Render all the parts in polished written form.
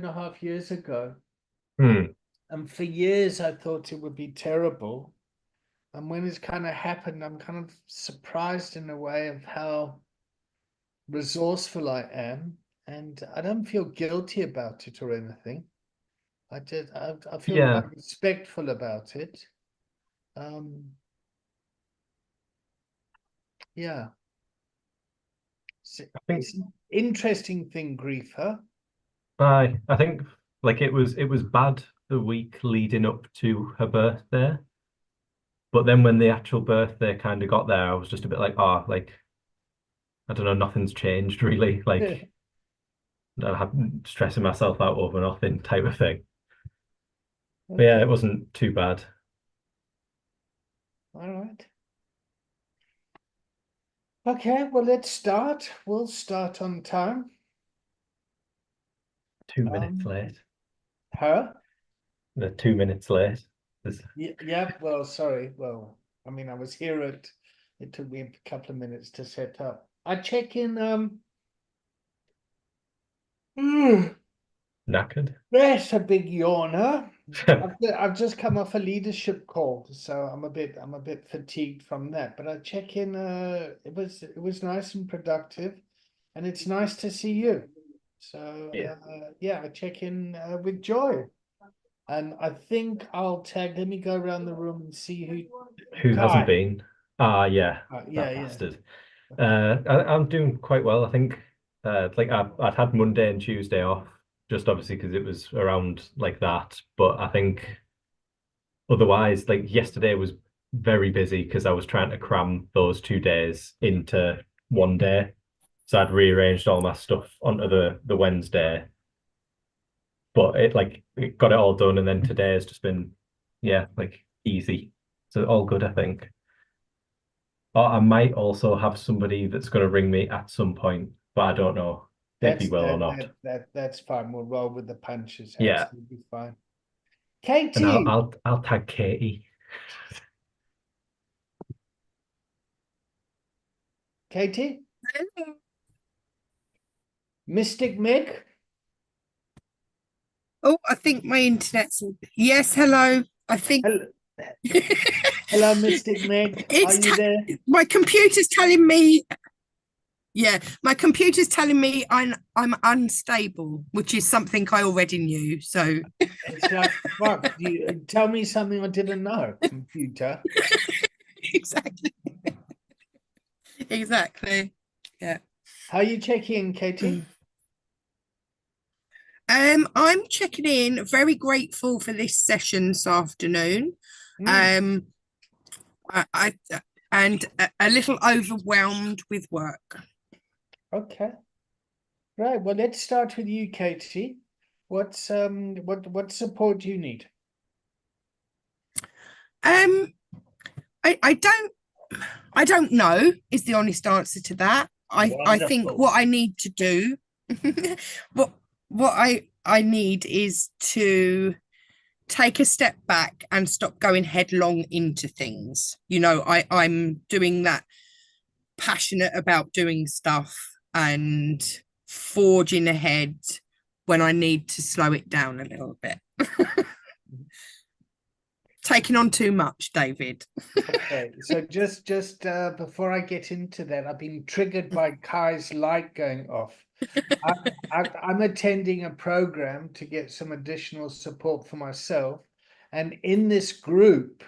2.5 years ago. Hmm. And for years, I thought it would be terrible. And when it's kind of happened, I'm kind of surprised in a way of how resourceful I am. And I don't feel guilty about it or anything. I feel Yeah, quite respectful about it. Um, yeah, I think it's an interesting thing, grief, huh? I think like it was bad the week leading up to her birthday, but then when the actual birthday kind of got there, I was just a bit like, oh, like I don't know, nothing's changed really. Like I have stressing myself out over nothing type of thing. But yeah, Okay, it wasn't too bad. all right. Okay, well, let's start. We'll start on time. 2 minutes Um, late. Her? They're 2 minutes late. There's- Yeah, well, sorry. Well, I mean, I was here it took me a couple of minutes to set up. I check in, Knackered. that's a big yawner. I've just come off a leadership call, so I'm a bit fatigued from that. But I check in, it was nice and productive, and it's nice to see you. So Yeah. yeah, I check in with joy. And I think I'll tag, let me go around the room and see who. Who hasn't Kai. been? Ah, yeah, Yeah, that yeah. bastard. I'm doing quite well. I think like I've had Monday and Tuesday off, just obviously because it was around like that. But I think otherwise, like yesterday was very busy because I was trying to cram those 2 days into one day. So I'd rearranged all my stuff onto the Wednesday, but it got it all done, and then today has just been yeah, like easy. So all good, I think. Or I might also have somebody that's going to ring me at some point, but I don't know if he That's will or that not. that that that's fine. We'll roll with the punches. Yeah, Absolutely fine. and I'll Katie, I'll I'll tag Katie. Katie, Mystic Meg. Oh, I think my internet's. Yes, hello. I think Hello, hello, Mystic Meg. Are it's you there? my computer's telling me. Yeah, my computer's telling me I'm unstable, which is something I already knew. So It's like fuck. You tell me something I didn't know, computer. exactly, exactly. Yeah. How are you checking, Katie? I'm checking in. Very grateful for this session this afternoon. Hmm. Um, I and a little overwhelmed with work. Okay. Right. Well, let's start with you, Katie. What support do you need? Um, I don't know is the honest answer to that. I think Wonderful. what I need to do, what what I need is to take a step back and stop going headlong into things. I'm doing that, passionate about doing stuff and forging ahead when I need to slow it down a little bit. Taking on too much, David. Okay, so just before I get into that, I've been triggered by Kai's light going off. I, I'm attending a program to get some additional support for myself, and in this group,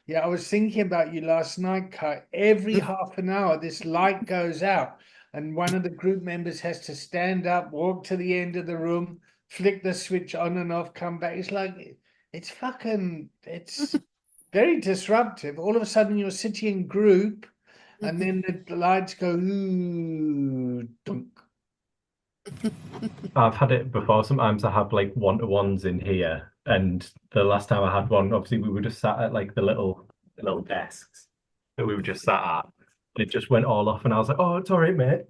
yeah, I was thinking about you last night, Kai. Every half an hour, this light goes out, and one of the group members has to stand up, walk to the end of the room, flick the switch on and off, come back. It's like it's very disruptive. All of a sudden, you're sitting in group, and then the lights go ooh, dunk. I've had it before. Sometimes I have like one-to-ones in here, and the last time I had one, obviously we were just sat at like the little desks that we were just sat at. It just went all off, and I was like, "Oh, it's all right, mate,"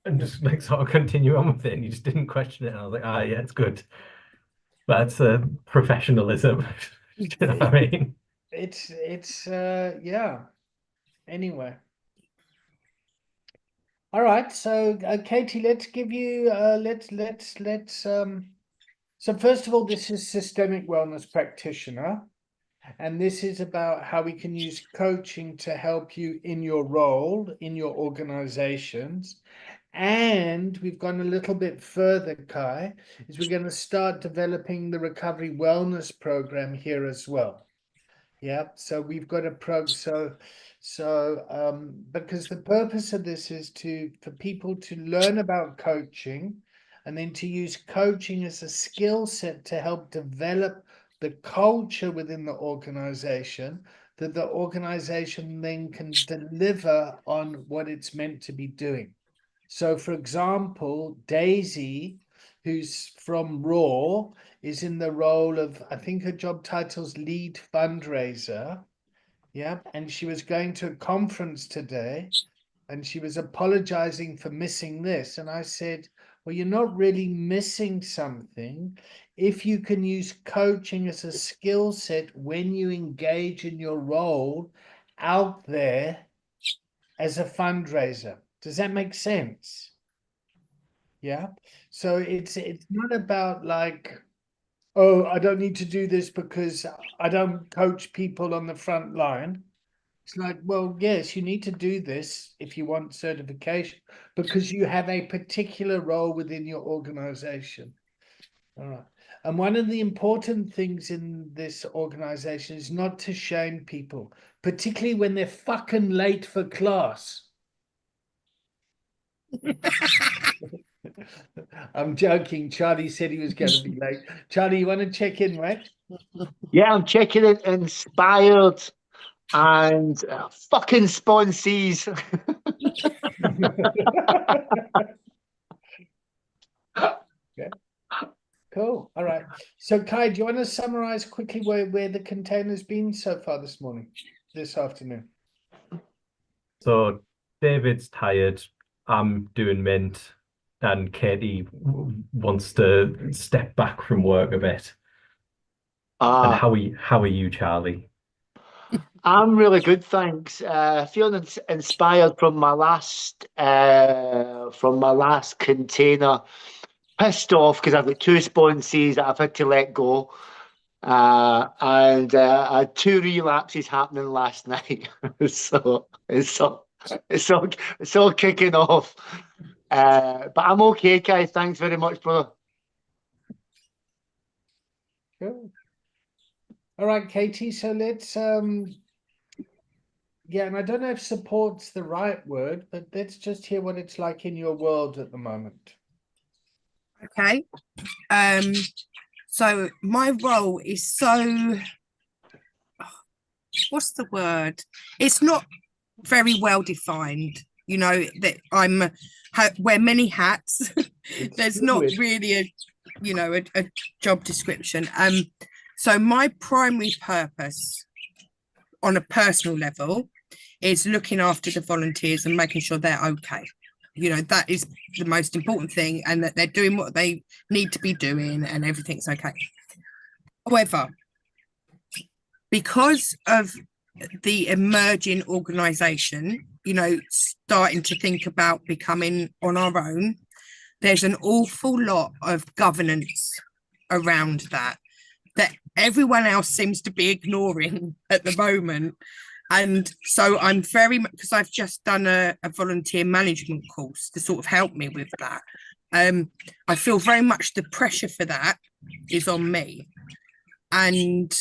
and just like sort of continue on with it. And you just didn't question it. And I was like, "Ah, yeah, it's good." That's professionalism. Do you know what I mean? It's yeah. Anyway, All right, so Katie, let's give you so first of all, this is systemic wellness practitioner, and this is about how we can use coaching to help you in your role in your organizations. And we've gone a little bit further, Kai, is we're going to start developing the recovery wellness program here as well. Yeah, so we've got a because the purpose of this is for people to learn about coaching and then to use coaching as a skill set to help develop the culture within the organization, that the organization then can deliver on what it's meant to be doing. So, for example, Daisy, who's from Raw, is in the role of, I think her job title's lead fundraiser. Yeah. And she was going to a conference today and she was apologizing for missing this. And I said, well, you're not really missing something if you can use coaching as a skill set when you engage in your role out there as a fundraiser. Does that make sense? Yeah. So it's not about like, oh, I don't need to do this because I don't coach people on the front line. It's like, well, yes, you need to do this if you want certification because you have a particular role within your organization. All right. And one of the important things in this organization is not to shame people, particularly when they're fucking late for class. I'm joking. Charlie said he was going to be late. Charlie, you want to check in, right? Yeah, I'm checking it. Inspired and fucking sponsees. Okay. Cool. All right. So, Kai, do you want to summarize quickly where the container's been so far this afternoon? So David's tired. I'm doing mint, and Katie wants to step back from work a bit. And how are you, Charlie? I'm really good, thanks. Feeling inspired from my last container. Pissed off because I've got 2 sponsees that I've had to let go. And I had 2 relapses happening last night. So it's all kicking off. But I'm okay, guys. Thanks very much, brother. Cool. All right, Katie. So let's yeah, and I don't know if support's the right word, but let's just hear what it's like in your world at the moment. Okay. So my role is so, what's the word? It's not very well defined, you know, that wear many hats. There's not really a job description. So my primary purpose on a personal level is looking after the volunteers and making sure they're okay. You know, that is the most important thing, and that they're doing what they need to be doing and everything's okay. However, because of the emerging organization, you know, starting to think about becoming on our own, there's an awful lot of governance around that everyone else seems to be ignoring at the moment. And so I'm very much, because I've just done a volunteer management course to sort of help me with that. I feel very much the pressure for that is on me. And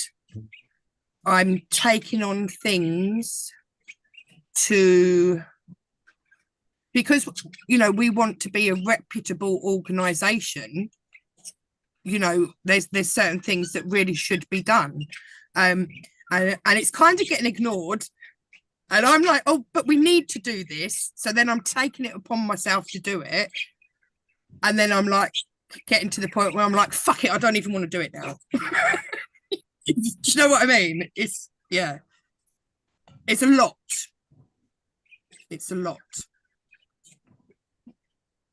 I'm taking on things because, you know, we want to be a reputable organization. You know, there's certain things that really should be done. And it's kind of getting ignored. And I'm like, oh, but we need to do this. So then I'm taking it upon myself to do it. And then I'm like getting to the point where I'm like, fuck it, I don't even want to do it now. Do you know what I mean? It's a lot. It's a lot.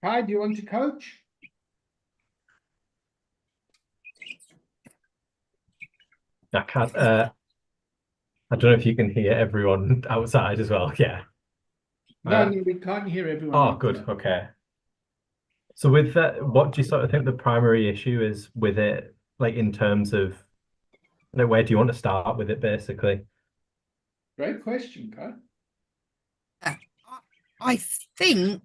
Hi, do you want to coach? I can't. I don't know if you can hear everyone outside as well. Yeah. No, no, we can't hear everyone. Oh, else. good. Okay. So with that, what do you sort of think the primary issue is with it, like in terms of like where do you want to start with it, basically? Great question, Kai. I think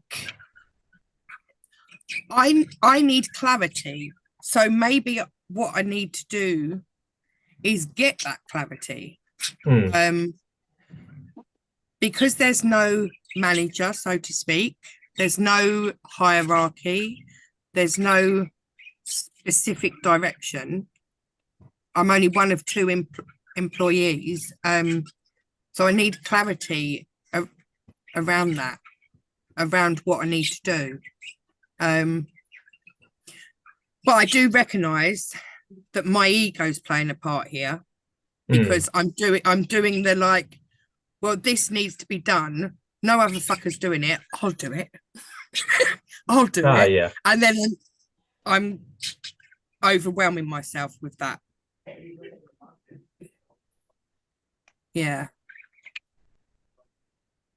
I need clarity. So maybe what I need to do is get that clarity. Mm. Because there's no manager, so to speak, there's no hierarchy, there's no specific direction. I'm only one of two employees. So I need clarity around that, around what I need to do. But I do recognise that my ego's playing a part here, because I'm doing the like, well, this needs to be done. No other fucker's doing it. I'll do it. I'll do it. Yeah. And then I'm overwhelming myself with that. Yeah.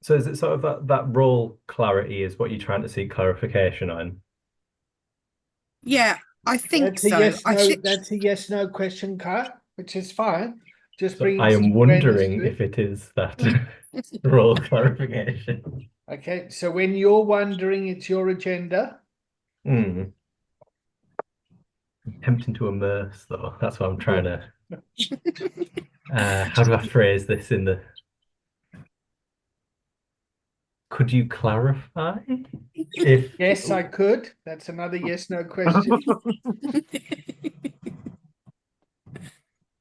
So is it sort of that role clarity is what you're trying to seek clarification on? Yeah, I think That's a so. yes, no, that's a yes, no question, Kai, which is fine. Just So bring I am some awareness wondering to it. if it is that role clarification. Okay, so when you're wondering, it's your agenda. I'm tempting to immerse, though. That's what I'm trying to. How do I phrase this in the? Could you clarify? If Yes, I could. That's another yes, no question.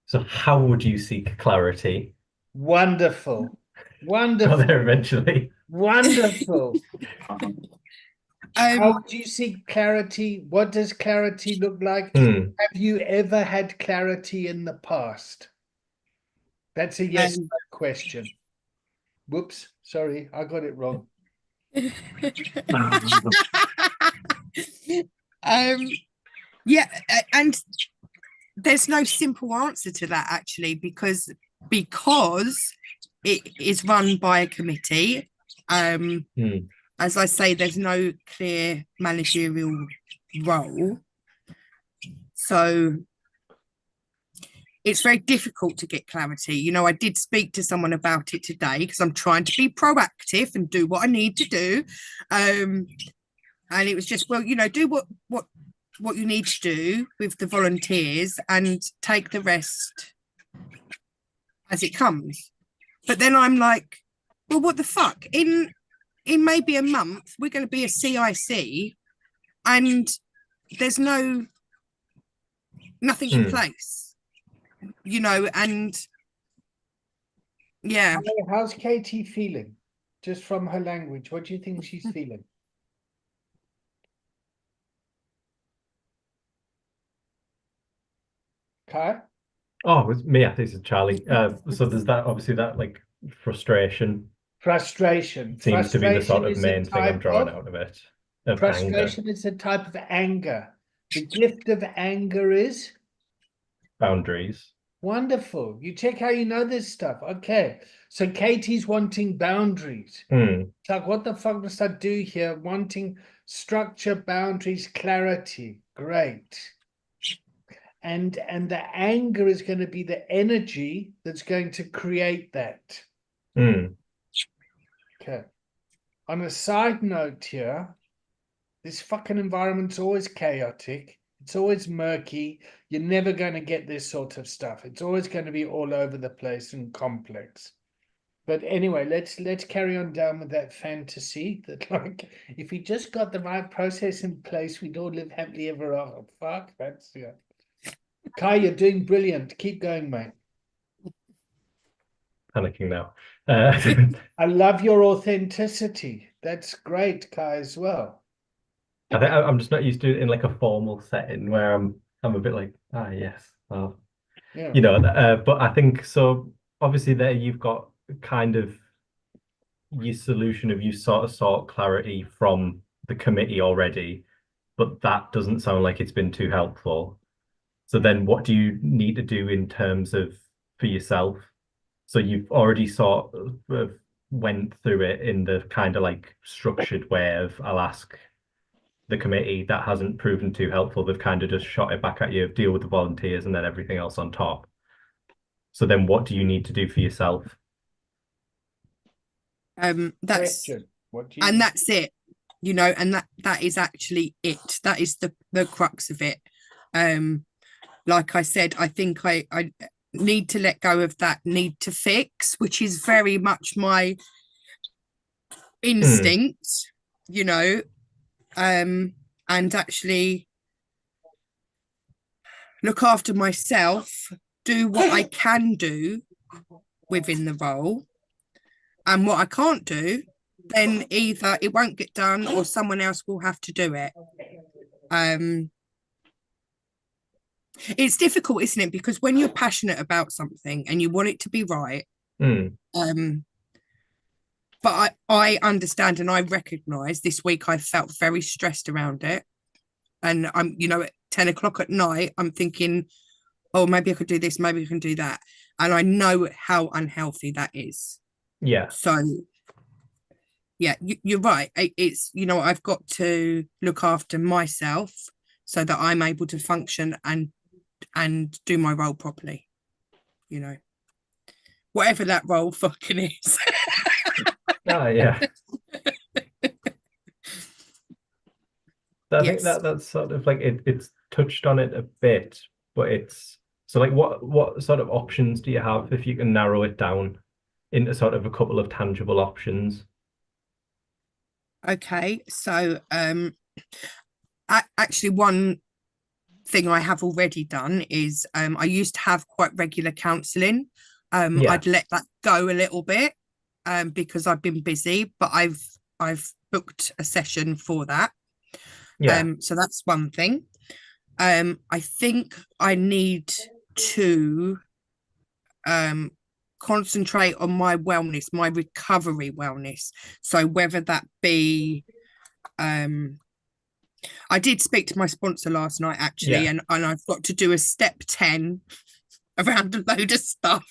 so, how would you seek clarity? Wonderful. Got Wonderful. there eventually. Wonderful. How would you seek clarity? What does clarity look like? Have you ever had clarity in the past? That's a yes no question. Whoops, sorry, I got it wrong. Yeah, and there's no simple answer to that, actually, because it is run by a committee. As I say, there's no clear managerial role, so it's very difficult to get clarity. You know, I did speak to someone about it today because I'm trying to be proactive and do what I need to do, and it was just, well, you know, do what you need to do with the volunteers and take the rest as it comes. But then I'm like, well, what the fuck? In maybe a month, we're going to be a CIC and there's nothing in place, you know, and yeah. How's Katie feeling? Just from her language, what do you think she's feeling? Kai? Oh, it was me. I think it's Charlie. So there's that, obviously, that like frustration seems to be the sort of main thing I'm drawing out of it. Frustration is a type of anger. The gift of anger is boundaries. Wonderful. You check how you know this stuff. Okay. So Katie's wanting boundaries. It's like, what the fuck does that do here? Wanting structure, boundaries, clarity. Great. And the anger is going to be the energy that's going to create that. Okay. On a side note here, this fucking environment's always chaotic. It's always murky. You're never going to get this sort of stuff. It's always going to be all over the place and complex. But anyway, let's carry on down with that fantasy that, like, if we just got the right process in place, we'd all live happily ever after. Fuck, that's yeah. Kai, you're doing brilliant. Keep going, mate. Panicking now. I love your authenticity. That's great, Kai, as well. I think I'm just not used to it in like a formal setting where I'm a bit like, yes, well, Yeah. you know. But I think so. Obviously, there you've got kind of your solution of you sort of sought clarity from the committee already, but that doesn't sound like it's been too helpful. So then what do you need to do in terms of for yourself? So you've already sort of went through it in the kind of like structured way of I'll ask the committee, that hasn't proven too helpful. They've kind of just shot it back at you, deal with the volunteers and then everything else on top. So then what do you need to do for yourself? That's Question. What do you and that's it, you know, and that is actually it. That is the crux of it. Like I said, I think I need to let go of that need to fix, which is very much my instinct, you know, and actually look after myself, do what I can do within the role, and what I can't do, then either it won't get done or someone else will have to do it. It's difficult, isn't it? Because when you're passionate about something and you want it to be right, but I understand and I recognize this week I felt very stressed around it. And I'm, you know, at 10 o'clock at night, I'm thinking, oh, maybe I could do this, maybe I can do that. And I know how unhealthy that is. Yeah. So, yeah, you're right. It's, you know, I've got to look after myself so that I'm able to function and do my role properly, you know, whatever that role fucking is. Oh, yeah. I think Yes. that's sort of like it's touched on it a bit, but it's so like what sort of options do you have if you can narrow it down into sort of a couple of tangible options? Okay, so actually one thing I have already done is I used to have quite regular counselling. Yeah. I'd let that go a little bit because I've been busy, but I've booked a session for that. Yeah. So that's one thing. I think I need to concentrate on my wellness, my recovery wellness. So whether that be I did speak to my sponsor last night actually, Yeah. and I've got to do a step 10 around a load of stuff.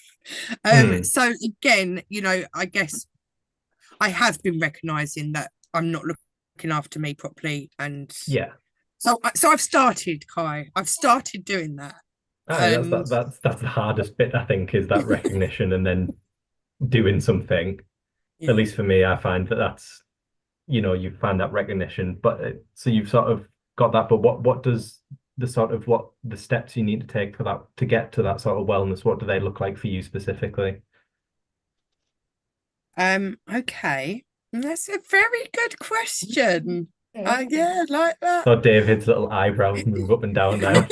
So again, you know, I guess I have been recognizing that I'm not looking after me properly, and Yeah. so I've started, Kai. I've started doing that. That's the hardest bit, I think, is that recognition and then doing something. Yeah. At least for me, I find that's, you know, you find that recognition, but so you've sort of got that, but what does the sort of what the steps you need to take for that to get to that sort of wellness, what do they look like for you specifically? Okay, that's a very good question. Yeah, like that. So David's little eyebrows move up and down now.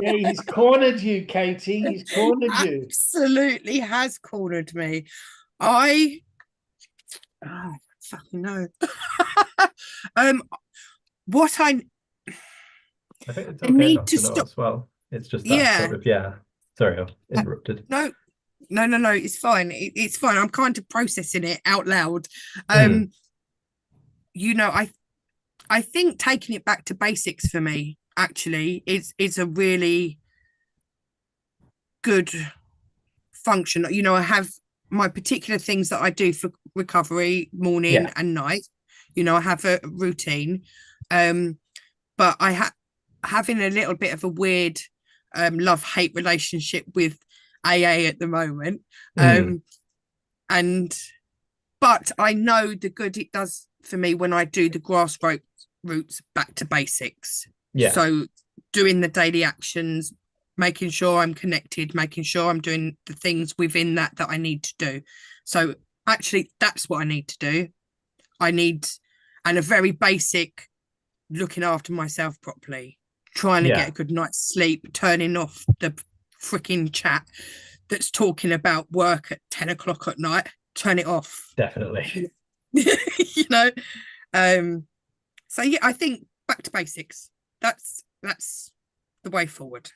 Yeah, he's cornered you, Katie. He's cornered you. Absolutely has cornered me. I fucking know. What I think it's I okay need not to to know stop. as well. It's just that Yeah. sort of, yeah. Sorry, I interrupted. No, it's fine. It's fine. I'm kind of processing it out loud. You know, I think taking it back to basics for me actually is a really good function. You know, I have my particular things that I do for recovery, morning Yeah. and night. You know, I have a routine. But having a little bit of a weird love-hate relationship with AA at the moment. But I know the good it does for me when I do the grassroots back to basics. Yeah. So doing the daily actions, making sure I'm connected, making sure I'm doing the things within that I need to do. So actually, that's what I need to do. And a very basic looking after myself properly, trying to get a good night's sleep, turning off the freaking chat that's talking about work at 10 o'clock at night. Turn it off. Definitely. You know, so yeah, I think back to basics. That's the way forward.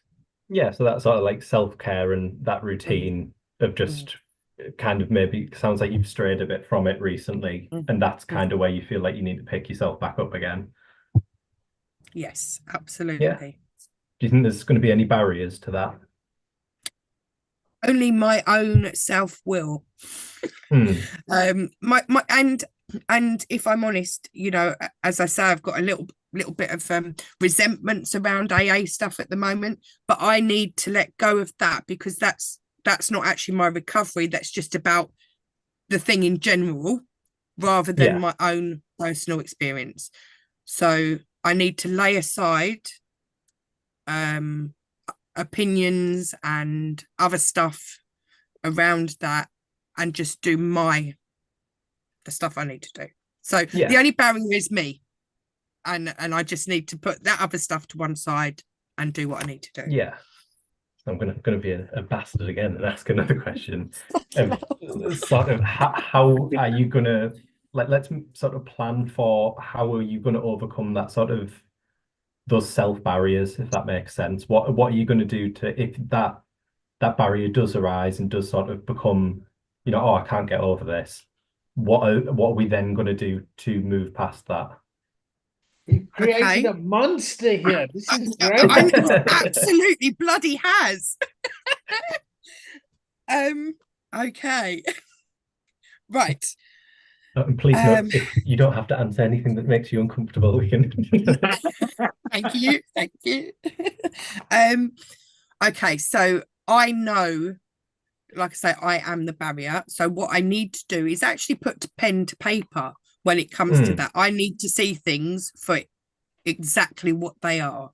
Yeah, so that sort of like self-care and that routine of just kind of maybe sounds like you've strayed a bit from it recently, and that's kind of where you feel like you need to pick yourself back up again. Yes, absolutely. Yeah. Do you think there's going to be any barriers to that? only my own self-will. Hmm. My and if I'm honest, you know, as I say, I've got a little bit of resentments around AA stuff at the moment, but I need to let go of that, because that's not actually my recovery. That's just about the thing in general, rather than Yeah. my own personal experience. So I need to lay aside opinions and other stuff around that, and just do the stuff I need to do. So Yeah. the only barrier is me, and I just need to put that other stuff to one side and do what I need to do. Yeah. I'm gonna be a bastard again and ask another question. Sort of how are you gonna, like, let's sort of plan for how are you gonna overcome that sort of those self barriers, if that makes sense. What are you gonna do to, if that barrier does arise and does sort of become, you know, oh, I can't get over this. What are we then gonna do to move past that? You've created Okay. a monster here. This is I great. absolutely bloody has. Okay. Right. And please note, if you don't have to answer anything that makes you uncomfortable, we can. Thank you. Thank you. Okay, so I know, like I say, I am the barrier. So what I need to do is actually put pen to paper when it comes to that. I need to see things for exactly what they are.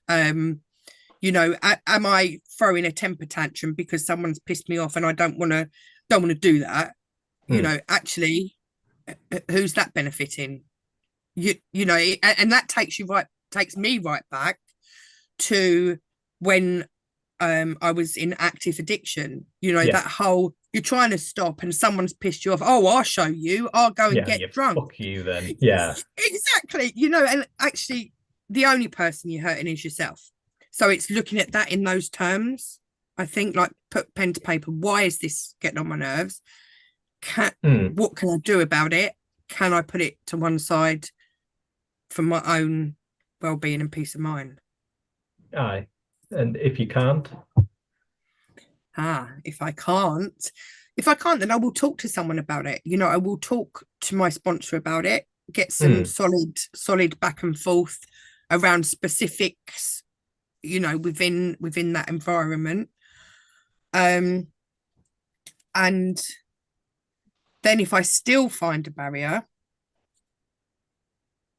You know, am I throwing a temper tantrum because someone's pissed me off and I don't want to do that? You know, actually, who's that benefiting? You know, and that takes me right back to when I was in active addiction. You know, Yeah. that whole, you're trying to stop and someone's pissed you off. Oh, I'll show you. I'll go and get drunk. Fuck you then. Yeah. Exactly. You know, and actually the only person you're hurting is yourself. So it's looking at that in those terms. I think, like, put pen to paper. Why is this getting on my nerves? What can I do about it? Can I put it to one side for my own well-being and peace of mind? Aye. And if you can't? If I can't, then I will talk to someone about it. You know, I will talk to my sponsor about it, get some solid back and forth around specifics, you know, within that environment. And then if I still find a barrier,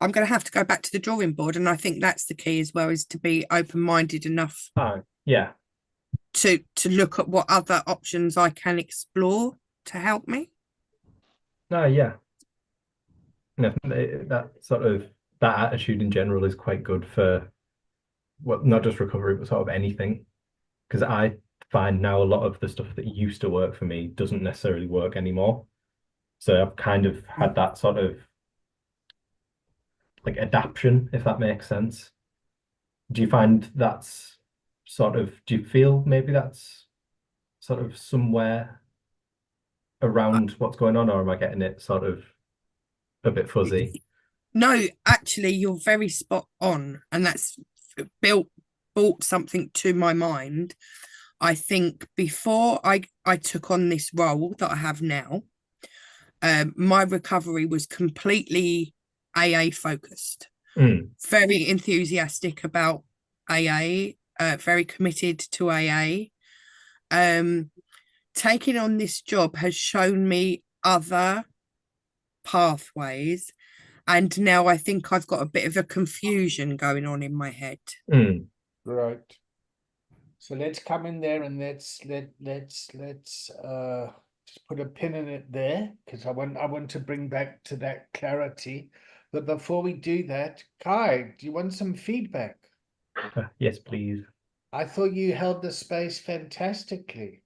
I'm going to have to go back to the drawing board. And I think that's the key as well, is to be open-minded enough Yeah. to look at what other options I can explore to help me. Yeah. No, that sort of, that attitude in general is quite good for, well, not just recovery, but sort of anything. Because I find now a lot of the stuff that used to work for me doesn't necessarily work anymore. So I've kind of had that sort of like adaptation, if that makes sense. Do you find that's sort of, do you feel maybe that's sort of somewhere around what's going on, or am I getting it sort of a bit fuzzy? No, actually, you're very spot on, and that's brought something to my mind. I think before I took on this role that I have now, my recovery was completely AA focused. Very enthusiastic about AA, very committed to AA. Taking on this job has shown me other pathways, and now I think I've got a bit of a confusion going on in my head. Right. So let's come in there and let's just put a pin in it there, because I want to bring back to that clarity. But before we do that, Kai, do you want some feedback? Yes, please. I thought you held the space fantastically.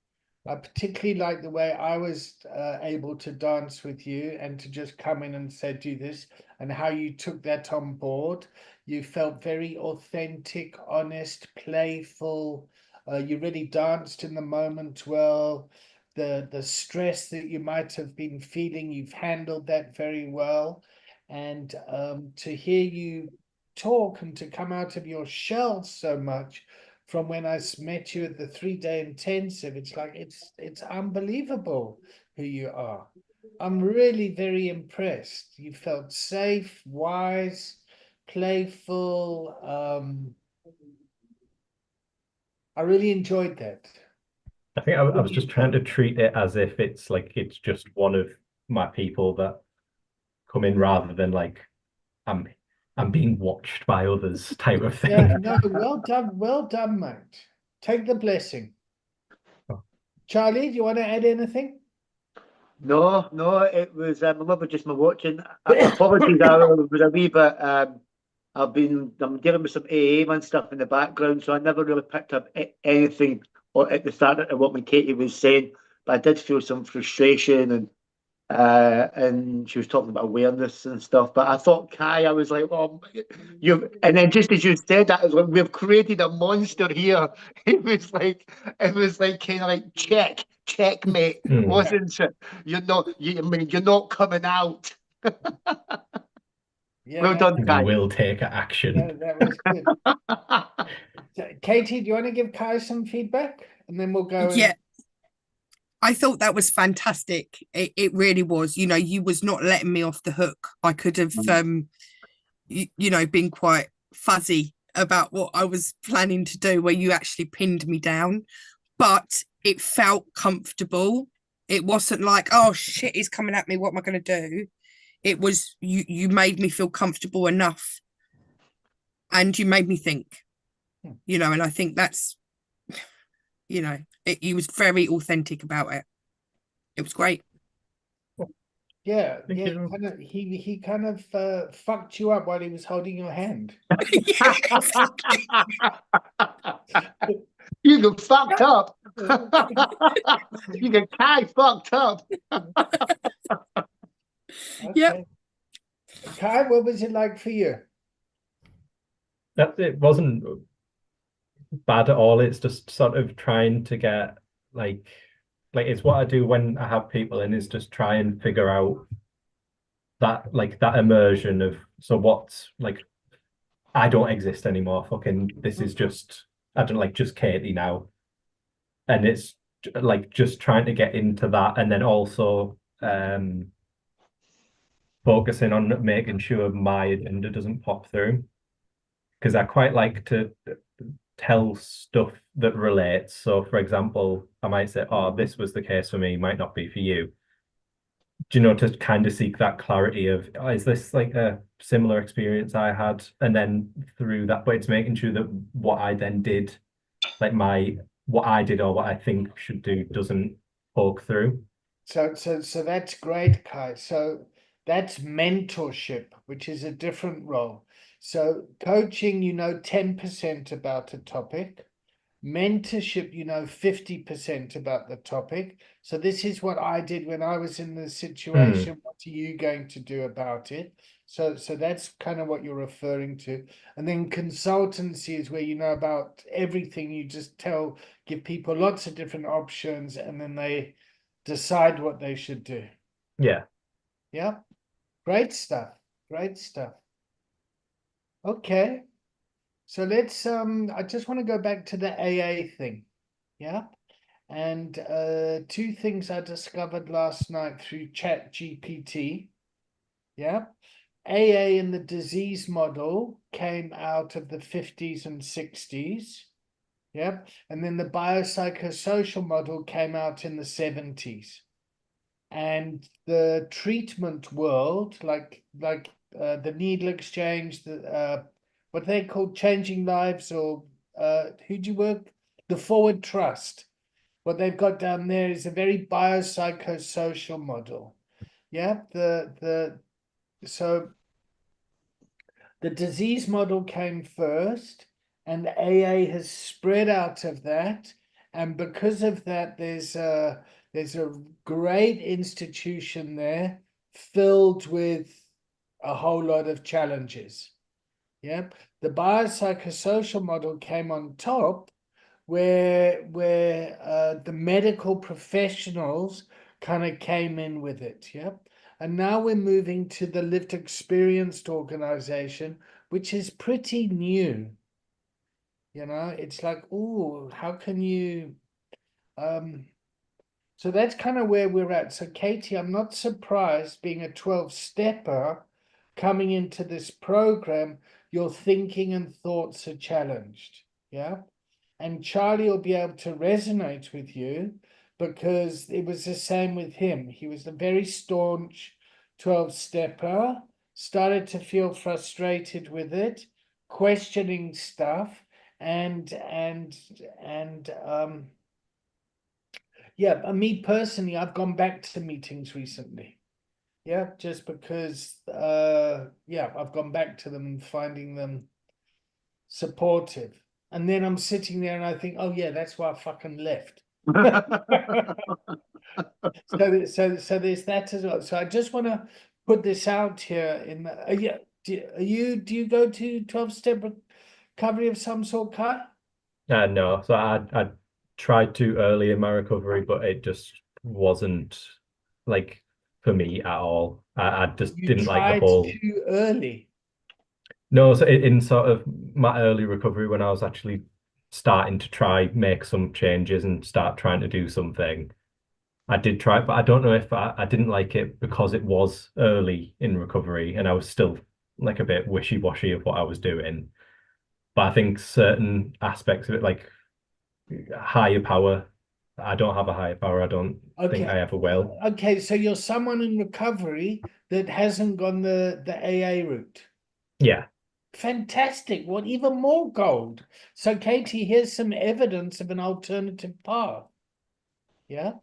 I particularly like the way I was able to dance with you and to just come in and say, do this, and how you took that on board. You felt very authentic, honest, playful. You really danced in the moment well. The stress that you might have been feeling, you've handled that very well. And to hear you talk and to come out of your shell so much from when met you at the 3-day intensive. It's like it's unbelievable who you are. I'm really very impressed. You felt safe, wise, playful. I really enjoyed that. I think I was just trying to treat it as if it's like it's just one of my people that come in rather than like I'm being watched by others type of thing. Yeah, no, well done, mate. Take the blessing. Oh. Charlie, do you want to add anything? No, it was my mother just my watching. Apologies, I was a wee bit. I'm dealing with some AA and stuff in the background, so I never really picked up anything at the start of what Katie was saying. But I did feel some frustration, and she was talking about awareness and stuff. But I thought, Kai, I was like, oh, and then just as you said that, I was like, we've created a monster here. It was like kind of like checkmate, wasn't it? I mean, you're not coming out. Yeah, Well done, We Kai. will take action. that was good. Katie, do you want to give Kai some feedback? And then we'll go. Yeah. I thought that was fantastic. It really was. You know, you was not letting me off the hook. I could have, you know, been quite fuzzy about what I was planning to do, where you actually pinned me down, but it felt comfortable. It wasn't like, oh shit, he's coming at me. What am I going to do? It was you made me feel comfortable enough, and you made me think. You know, and I think that's, you know, he was very authentic about it. It was great. Yeah, Thank yeah. you. He kind of fucked you up while he was holding your hand. You got fucked up. You got Kai fucked up. Okay. Kai, what was it like for you? It wasn't bad at all. It's just sort of trying to get like it's what I do when I have people in, is just try and figure out that that immersion of, so what's like, I don't exist anymore. Fucking this is just, I don't like just Katie now. And it's like just trying to get into that, and then also focusing on making sure my agenda doesn't pop through. Because I quite like to tell stuff that relates. So for example, I might say, oh, this was the case for me, might not be for you. Do you know, to kind of seek that clarity of, oh, is this like a similar experience I had? And then through that, but it's making sure that what I then did, like what I did or what I think should do, doesn't poke through. So that's great, Kai. So that's mentorship, which is a different role. So coaching, you know, 10% about a topic. Mentorship, you know, 50% about the topic. So this is what I did when I was in the situation. What are you going to do about it? So that's kind of what you're referring to. And then consultancy is where you know about everything. You just give people lots of different options, and then they decide what they should do. Yeah. Yeah. Great stuff. Great stuff. Okay. So let's I just want to go back to the AA thing. Yeah. And two things I discovered last night through ChatGPT. Yeah. AA and the disease model came out of the 50s and 60s. Yeah. And then the biopsychosocial model came out in the 70s. And the treatment world, like the needle exchange, what they call changing lives, or who'd you work? The Forward Trust. What they've got down there is a very biopsychosocial model. Yeah, so the disease model came first, and the AA has spread out of that, and because of that, there's a great institution there filled with a whole lot of challenges. Yeah, the biopsychosocial model came on top, where the medical professionals kind of came in with it. Yeah, and now we're moving to the lived experienced organization, which is pretty new. You know, it's like, oh, how can you so that's kind of where we're at. So Katie, I'm not surprised being a 12-stepper coming into this program, your thinking and thoughts are challenged. Yeah. And Charlie will be able to resonate with you because it was the same with him. He was a very staunch 12-stepper, started to feel frustrated with it, questioning stuff, and yeah, me personally, I've gone back to meetings recently. Yeah, just because yeah, I've gone back to them, finding them supportive. And then I'm sitting there and I think, oh yeah, that's why I fucking left. So there's that as well. So I just want to put this out here in the, yeah, do you go to 12-step recovery of some sort, Kai? No, so I tried too early in my recovery, but it just wasn't like for me at all. I just You didn't like the tried whole. too early. No, so in sort of my early recovery when I was actually starting to try make some changes and start trying to do something, I did try it, but I don't know if I didn't like it because it was early in recovery and I was still like a bit wishy-washy of what I was doing. But I think certain aspects of it, like higher power, I don't have a higher power. I don't think I Okay. ever will. Okay, so you're someone in recovery that hasn't gone the AA route. Yeah. Fantastic. What even more gold. So Katie, here's some evidence of an alternative path. Yeah.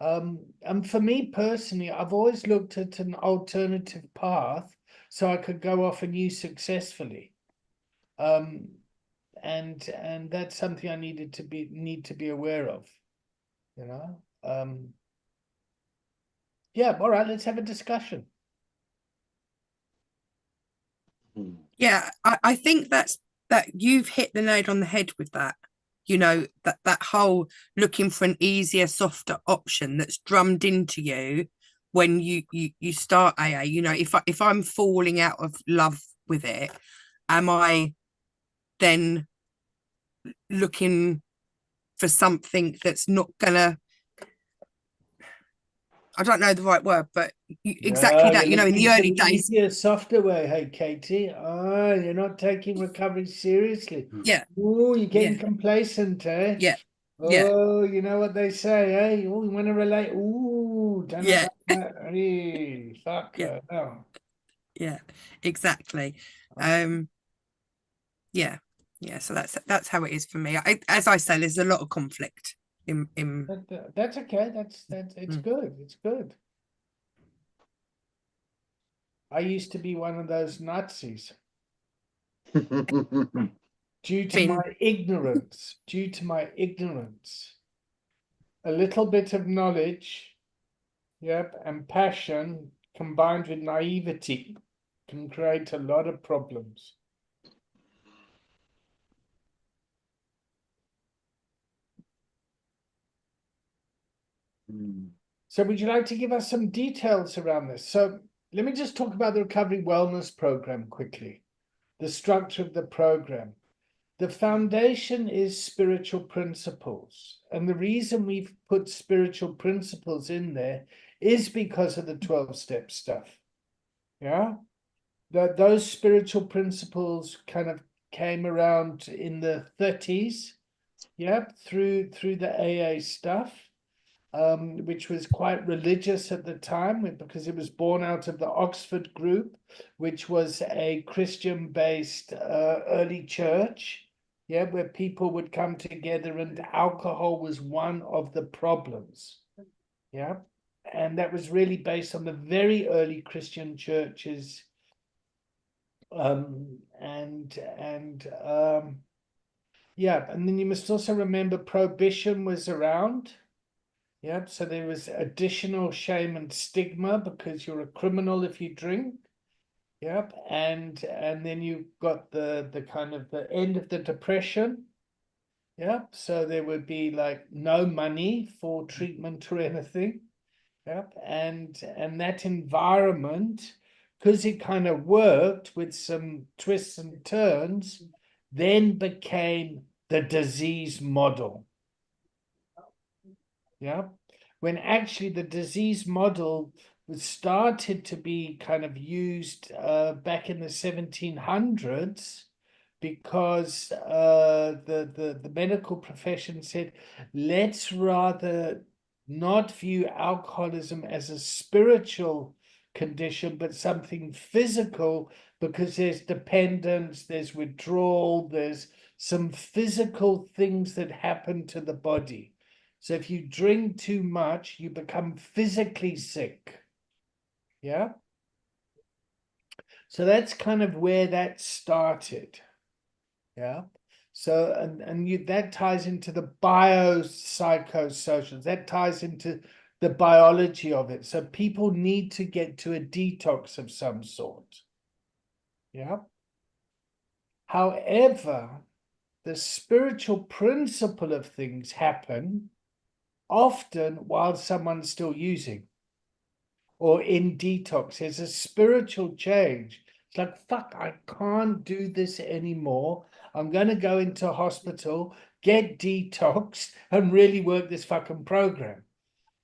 And for me personally, I've always looked at an alternative path so I could go off and use successfully. And that's something I need to be aware of, you know. Yeah, all right, let's have a discussion. Yeah, I think that you've hit the nail on the head with that. You know, that whole looking for an easier, softer option that's drummed into you when you start AA. You know, if I'm falling out of love with it, am I then looking for something that's not gonna, I don't know the right word, but exactly that, you know, in the early days. Easier, softer way, hey Katie. Oh, you're not taking recovery seriously. Yeah. Oh, you're getting Yeah. complacent, eh? Yeah. Yeah. Oh, you know what they say, eh? Oh, you want to relate? Ooh, don't know Yeah. about that. Hey, fuck Yeah. no. Yeah, exactly. Yeah. Yeah, so that's how it is for me. As I say, there's a lot of conflict in That's okay. That's it's Mm. good. It's good. I used to be one of those Nazis due to Been my ignorance. Due to my ignorance. A little bit of knowledge, yep, and passion combined with naivety can create a lot of problems. So would you like to give us some details around this? So let me just talk about the Recovery Wellness Program quickly, the structure of the program. The foundation is spiritual principles. And the reason we've put spiritual principles in there is because of the 12-step stuff. Yeah. Those spiritual principles kind of came around in the 30s. Yep, through the AA stuff. Which was quite religious at the time because it was born out of the Oxford group, which was a Christian-based early church, yeah, where people would come together and alcohol was one of the problems, yeah, and that was really based on the very early Christian churches, yeah, and then you must also remember prohibition was around. Yep, so there was additional shame and stigma because you're a criminal if you drink. Yep, and then you've got the kind of the end of the depression. Yep, so there would be like no money for treatment or anything. Yep, and that environment, because it kind of worked with some twists and turns, then became the disease model. Yeah. When actually the disease model was started to be kind of used back in the 1700s, because the medical profession said, let's rather not view alcoholism as a spiritual condition, but something physical, because there's dependence, there's withdrawal, there's some physical things that happen to the body. So if you drink too much, you become physically sick. Yeah. So that's kind of where that started. Yeah. So, and you, that ties into the biopsychosocial, that ties into the biology of it. So people need to get to a detox of some sort. Yeah. However, the spiritual principle of things happen often while someone's still using or in detox. There's a spiritual change. It's like, fuck, I can't do this anymore. I'm going to go into hospital, get detoxed, and really work this fucking program.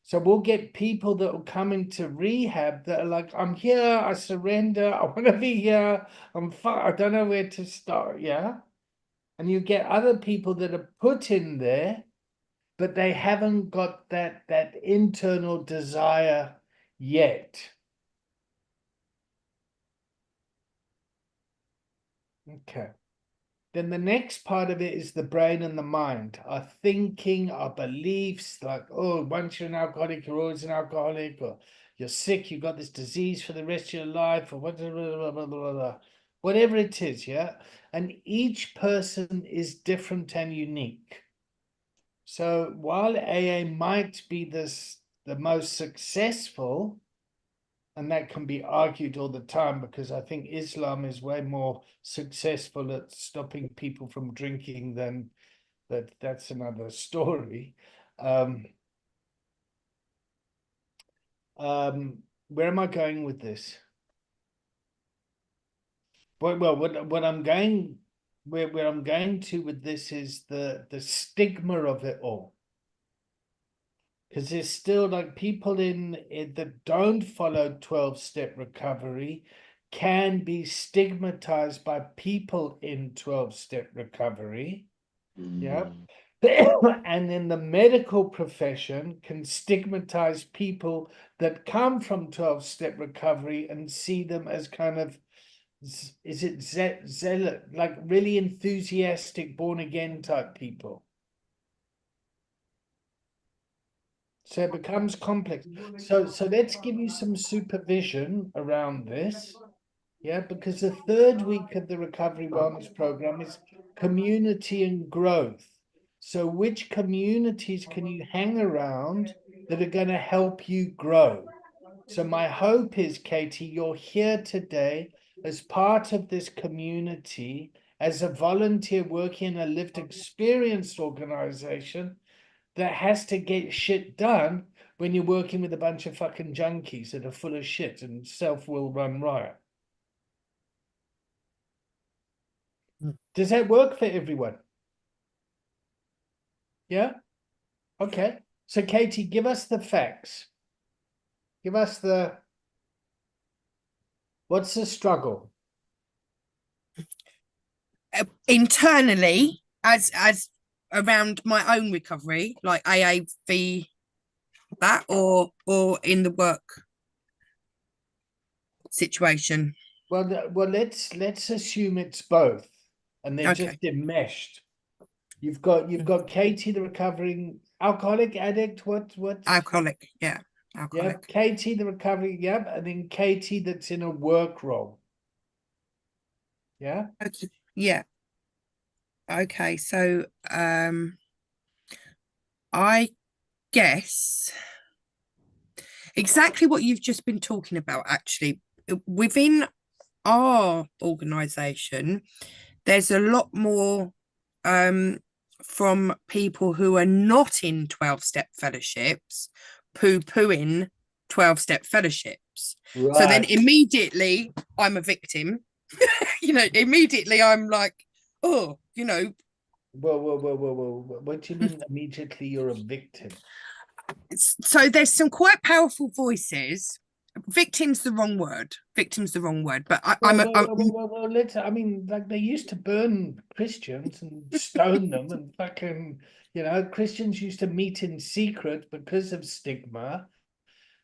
So we'll get people that will come into rehab that are like, I'm here, I surrender, I want to be here, I don't know where to start, yeah? And you get other people that are put in there, but they haven't got that internal desire yet. Okay. Then the next part of it is the brain and the mind, our thinking, our beliefs, like, oh, once you're an alcoholic, you're always an alcoholic, or you're sick, you've got this disease for the rest of your life, or whatever it is, yeah? And each person is different and unique. So while AA might be the most successful, and that can be argued all the time, because I think Islam is way more successful at stopping people from drinking than, but that's another story. Where am I going with this? Well, what I'm going, where I'm going to with this is the stigma of it all. Because there's still like people in that don't follow 12-step recovery can be stigmatized by people in 12-step recovery. Yeah. And then the medical profession can stigmatize people that come from 12-step recovery and see them as kind of, is it zealot, like really enthusiastic, born again type people. So it becomes complex. So let's give you some supervision around this. Yeah, because the third week of the Recovery Wellness Program is community and growth. So which communities can you hang around that are going to help you grow? So my hope is, Katie, you're here today as part of this community, as a volunteer working in a lived experience organization that has to get shit done when you're working with a bunch of fucking junkies that are full of shit and self-will run riot. Does that work for everyone? Yeah? Okay. So Katie, give us the facts. Give us what's the struggle? Internally, as around my own recovery, like AAV, that, or in the work situation. Well, let's assume it's both, and they're Okay. just enmeshed. You've got Katie, the recovering alcoholic addict. What? Alcoholic, yeah. Alcoholic. Yeah, Katie, the recovery, yeah, and then Katie that's in a work role. Yeah. Okay. Yeah. Okay, so I guess exactly what you've just been talking about, actually. Within our organization, there's a lot more from people who are not in 12-step fellowships poo-pooing 12-step fellowships. Right. So then immediately I'm a victim. You know, immediately I'm like, oh, you know, Whoa. What do you mean immediately you're a victim? so there's some quite powerful voices. Victim's the wrong word. Victim's the wrong word. But I mean, like they used to burn Christians and stone them and fucking, Christians used to meet in secret because of stigma.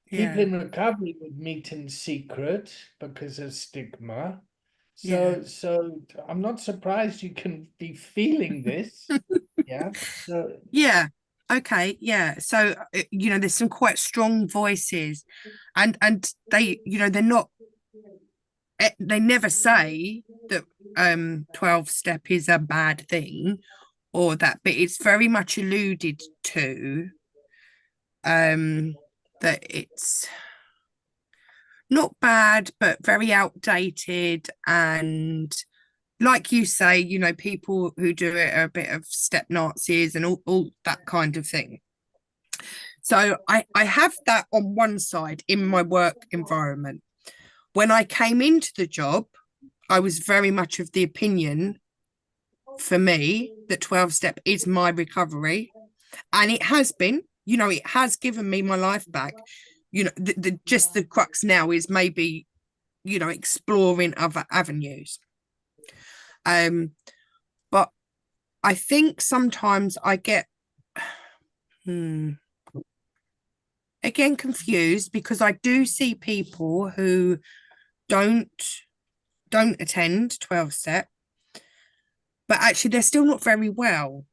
People yeah, in recovery would meet in secret because of stigma. Yeah. So I'm not surprised you can be feeling this. Yeah. So yeah. Okay, yeah. So there's some quite strong voices, and they, they're not. They never say that 12 step is a bad thing or that, but it's very much alluded to that it's not bad but very outdated, and like you say, people who do it are a bit of step Nazis and all that kind of thing. So I have that on one side in my work environment. When I came into the job, I was very much of the opinion, for me, that 12 step is my recovery, and it has been. It has given me my life back. Just the crux now is maybe exploring other avenues. But I think sometimes I get again confused, because I do see people who don't attend 12 step, but actually they're still not very well,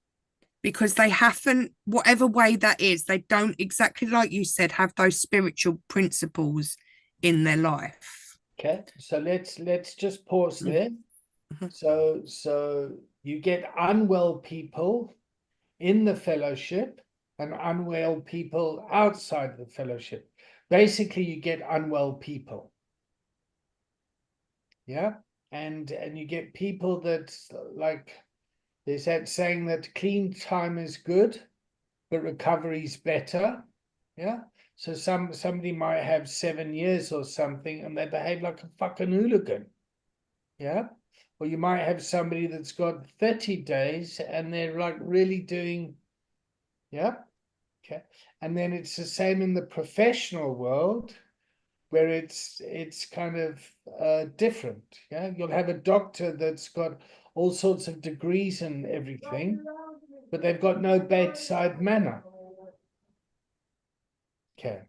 because they haven't, whatever way that is, they don't, exactly like you said, have those spiritual principles in their life. Okay, so let's just pause there. So you get unwell people in the fellowship and unwell people outside the fellowship. Basically, you get unwell people. Yeah, and you get people that, like, there's that saying that clean time is good, but recovery is better. Yeah. So somebody might have 7 years or something and they behave like a fucking hooligan. Yeah. Or you might have somebody that's got 30 days and they're like really doing, yeah. Okay. And then it's the same in the professional world, where it's kind of different. Yeah. You'll have a doctor that's got all sorts of degrees and everything, but they've got no bedside manner. Okay.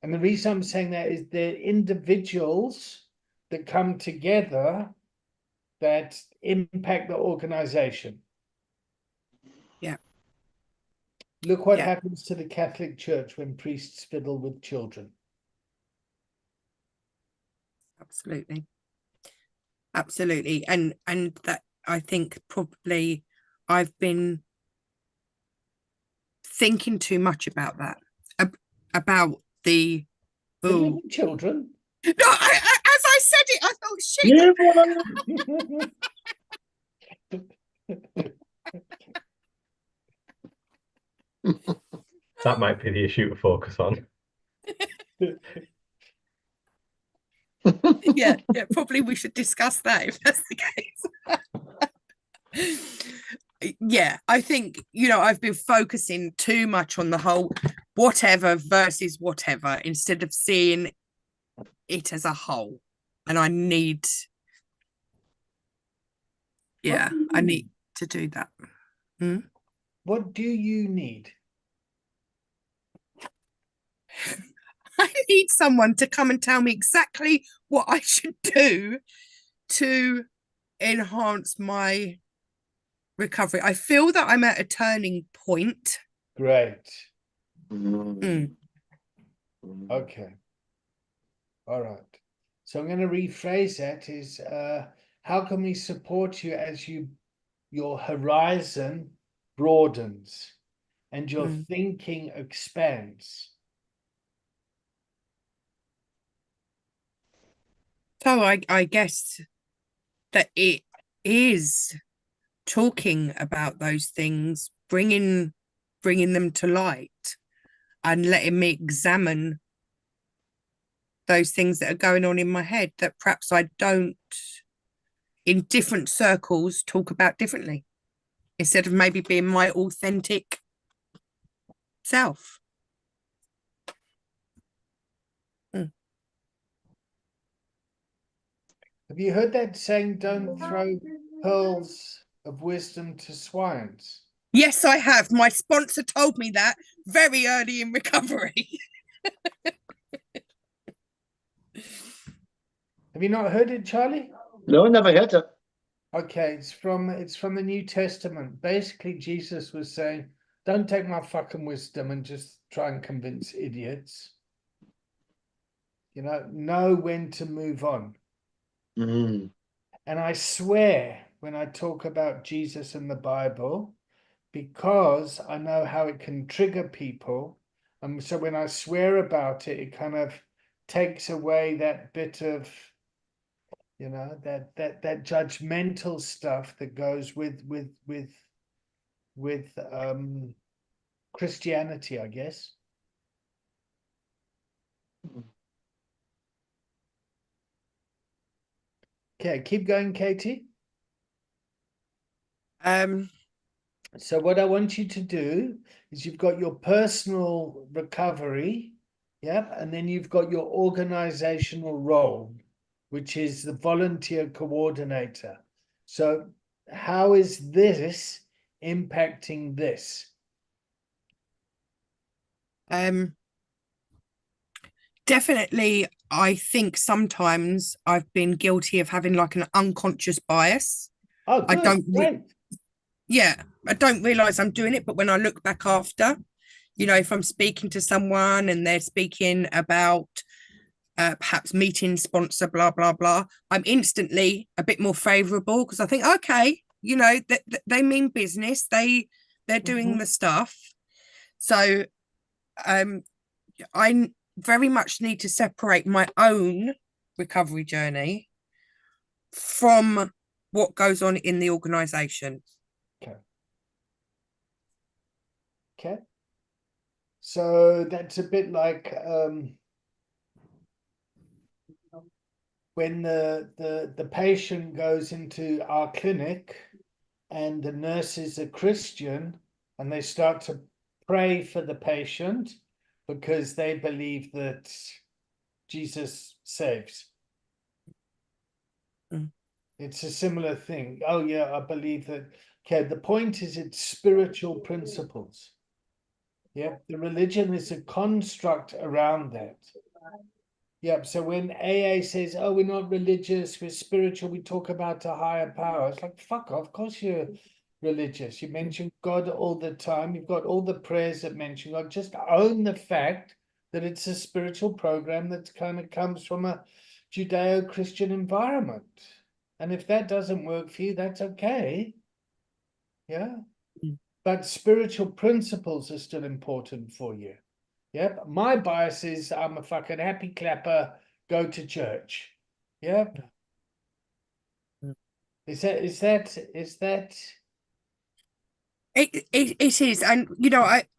And the reason I'm saying that is they're individuals that come together that impact the organization. Yeah. Look what happens to the Catholic Church when priests fiddle with children. Absolutely. And that, I think, probably I've been thinking too much about that, about the children. No, as I said it, I thought, shit. That might be the issue to focus on. yeah, probably we should discuss that if that's the case. Yeah, I think, I've been focusing too much on the whole whatever versus whatever instead of seeing it as a whole. And I need to do that. What do you need? I need someone to come and tell me exactly what I should do to enhance my recovery. I feel that I'm at a turning point. Great. Okay. All right. So I'm going to rephrase that is, how can we support you as your horizon broadens and your thinking expands? So I guess that it is talking about those things, bringing them to light and letting me examine those things that are going on in my head that perhaps I don't in different circles talk about differently, instead of maybe being my authentic self. Have you heard that saying, don't throw pearls of wisdom to swines? Yes, I have. My sponsor told me that very early in recovery. Have you not heard it, Charlie? No, never heard it. Okay, it's from the New Testament. Basically, Jesus was saying, don't take my fucking wisdom and just try and convince idiots. You know when to move on. Mm. And I swear when I talk about Jesus and the Bible, because I know how it can trigger people. And so when I swear about it, it kind of takes away that bit of, that judgmental stuff that goes with Christianity, I guess. Okay, keep going, Katie. So what I want you to do is you've got your personal recovery, and then you've got your organizational role, which is the volunteer coordinator. So how is this impacting this? Definitely, I think sometimes I've been guilty of having like an unconscious bias. Oh, good. I don't realize I'm doing it, but when I look back after, if I'm speaking to someone and they're speaking about perhaps meeting sponsor, blah, blah, blah, I'm instantly a bit more favorable because I think, okay, they mean business. They're doing the stuff. So I very much need to separate my own recovery journey from what goes on in the organization. Okay. So that's a bit like when the patient goes into our clinic and the nurse is a Christian and they start to pray for the patient because they believe that Jesus saves. It's a similar thing. Oh yeah, I believe that. Okay, the point is it's spiritual principles. Yeah, the religion is a construct around that. Yep. So when AA says, "Oh, we're not religious, we're spiritual," we talk about a higher power. It's like, fuck off. Of course you're religious. You mention God all the time. You've got all the prayers that mention God. Just own the fact that it's a spiritual program that kind of comes from a Judeo-Christian environment. And if that doesn't work for you, that's okay. Yeah. But spiritual principles are still important for you. Yep. My bias is I'm a fucking happy clapper, go to church. Yep. Is that it is, and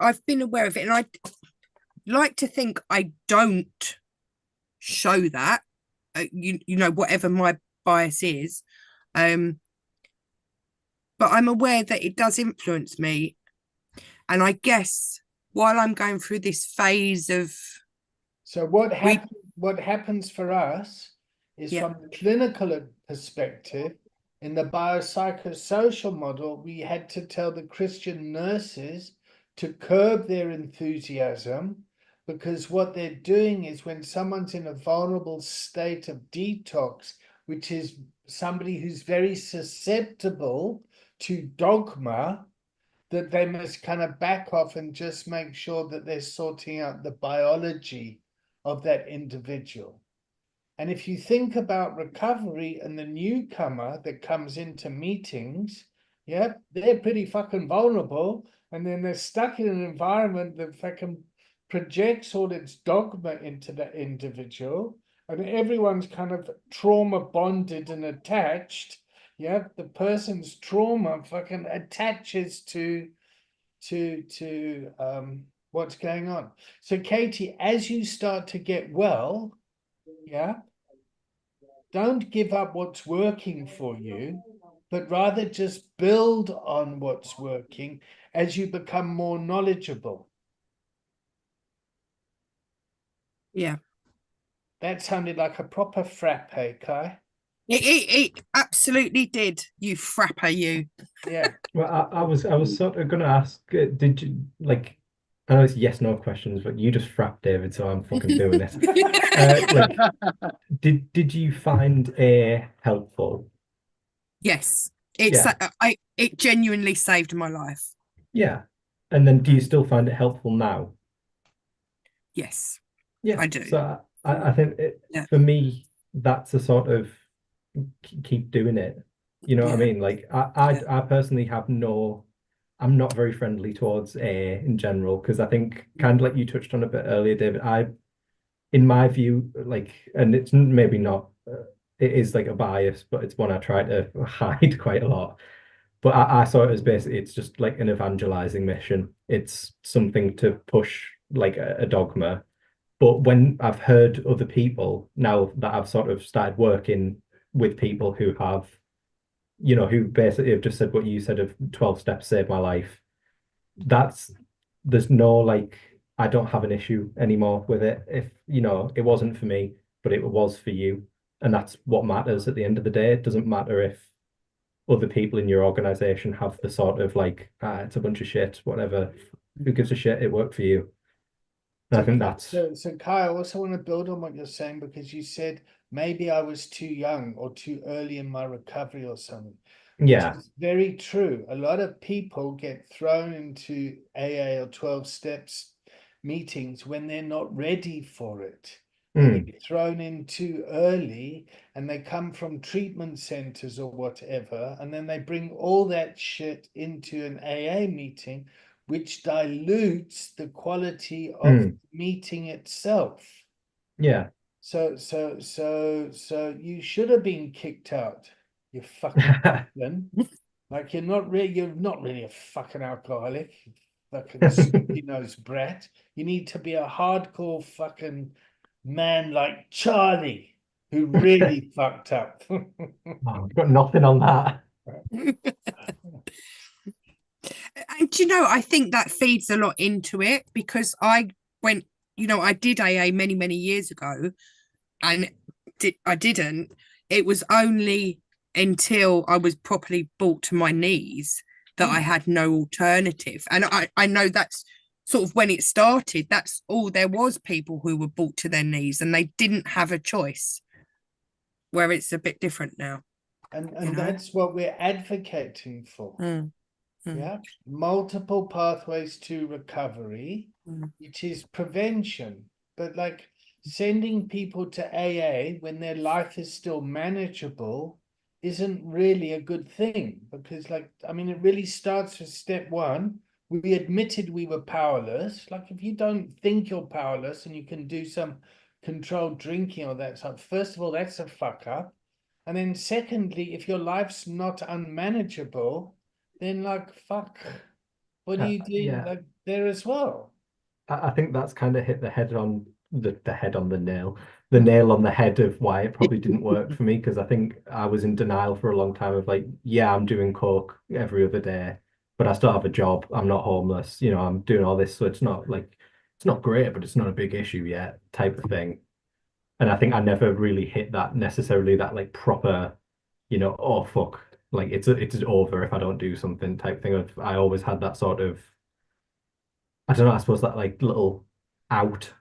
I've been aware of it, and I like to think I don't show that, whatever my bias is, but I'm aware that it does influence me, and I guess while I'm going through this phase of what happens for us is from the clinical perspective. In the biopsychosocial model, we had to tell the Christian nurses to curb their enthusiasm, because what they're doing is when someone's in a vulnerable state of detox, which is somebody who's very susceptible to dogma, that they must kind of back off and just make sure that they're sorting out the biology of that individual. And if you think about recovery and the newcomer that comes into meetings, they're pretty fucking vulnerable. And then they're stuck in an environment that fucking projects all its dogma into the individual. And everyone's kind of trauma bonded and attached. The person's trauma fucking attaches to what's going on. So Katie, as you start to get well, don't give up what's working for you, but rather just build on what's working as you become more knowledgeable. Yeah. That sounded like a proper frappe, Kai. It absolutely did, you frapper, you. Yeah. Well, I was sort of gonna ask, did you like? I know it's yes no questions, but you just frapped David, so I'm fucking doing it. Like, did you find A helpful? Yes. Yeah. It genuinely saved my life. Yeah. And then do you still find it helpful now? Yes, Yeah. I do. So I think Yeah. for me, that's a sort of keep doing it. You know what I Yeah. mean? Like I personally have no, I'm not very friendly towards A in general because I think kind of like you touched on a bit earlier, David. In my view, like, and it's maybe not, it is like a bias, but it's one I try to hide quite a lot. But I saw it as basically it's just like an evangelizing mission. It's something to push like a dogma. But when I've heard other people now that I've sort of started working with people who have, you know, who basically have just said what you said of 12 steps saved my life, that's there's no like I don't have an issue anymore with it. If you know, it wasn't for me, but it was for you. And that's what matters at the end of the day. It doesn't matter if other people in your organization have the sort of like, it's a bunch of shit, whatever. Who gives a shit? It worked for you. And I think that's So Kai, I also want to build on what you're saying because you said maybe I was too young or too early in my recovery or something. yeah. Which is very true. A lot of people get thrown into AA or 12 steps meetings when they're not ready for it. They get thrown in too early and they come from treatment centers or whatever, and then they bring all that shit into an AA meeting, which dilutes the quality of the meeting itself. Yeah. So you should have been kicked out, you fucking like you're not really a fucking alcoholic, you fucking snotty-nosed brat. You need to be a hardcore fucking man like Charlie, who really fucked up. Oh, I've got nothing on that. And you know, I think that feeds a lot into it because I went, you know, I did AA many, many years ago and I didn't. It was only until I was properly brought to my knees that I had no alternative. And I know that's sort of when it started, that's all there was, people who were brought to their knees and they didn't have a choice, where it's a bit different now. And you know? that's what we're advocating for. Yeah, multiple pathways to recovery, which is prevention. But like sending people to AA when their life is still manageable isn't really a good thing because, like, I mean, it really starts with step one. We admitted we were powerless. Like, if you don't think you're powerless and you can do some controlled drinking or that stuff, first of all, that's a fuck up. And then secondly, if your life's not unmanageable, then like fuck, what are you doing like there as well? I think that's kind of hit the head on the head on the nail on the head of why it probably didn't work for me because I think I was in denial for a long time of like, yeah, I'm doing coke every other day, but I still have a job. I'm not homeless. You know, I'm doing all this, so it's not like it's not great, but it's not a big issue yet, type of thing. And I think I never really hit that necessarily that like proper, you know, oh fuck, like it's over if I don't do something type thing. I always had that sort of, I don't know, I suppose that like little out,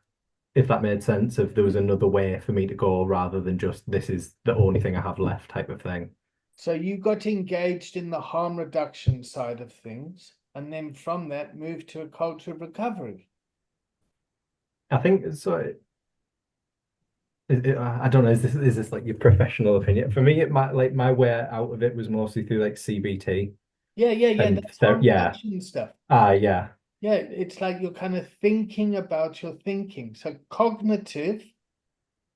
if that made sense, if there was another way for me to go rather than just this is the only thing I have left type of thing. So you got engaged in the harm reduction side of things, and then from that moved to a culture of recovery. I think so. I don't know. Is this like your professional opinion? For me, it might like my way out of it was mostly through like CBT. Yeah. And That's harm yeah. reduction stuff. Yeah. Yeah, it's like you're kind of thinking about your thinking. So cognitive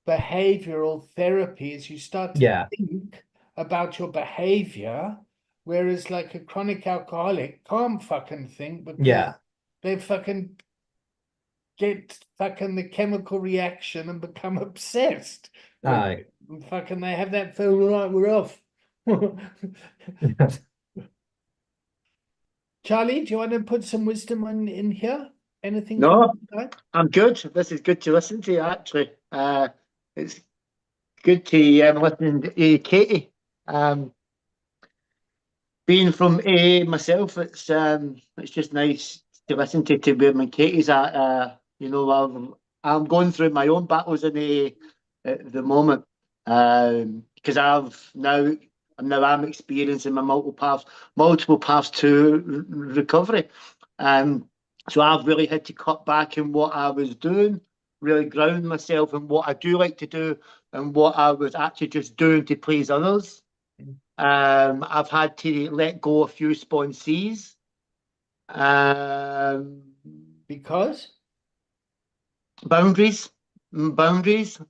behavioral therapy is you start to think about your behavior, whereas like a chronic alcoholic can't fucking think because they fucking get fucking the chemical reaction and become obsessed. Aye. Fucking they have that film, right, we're off. Charlie, do you want to put some wisdom in here? Anything from No, your side? I'm good. This is good to listen to, actually. It's good to listen to Katie. Being from AA myself, it's just nice to listen to where my Katie's at. You know, I'm going through my own battles in AA at the moment, because I'm experiencing my multiple paths to recovery. So I've really had to cut back in what I was doing, really ground myself in what I do like to do and what I was actually just doing to please others. I've had to let go a few sponsees. Because Boundaries.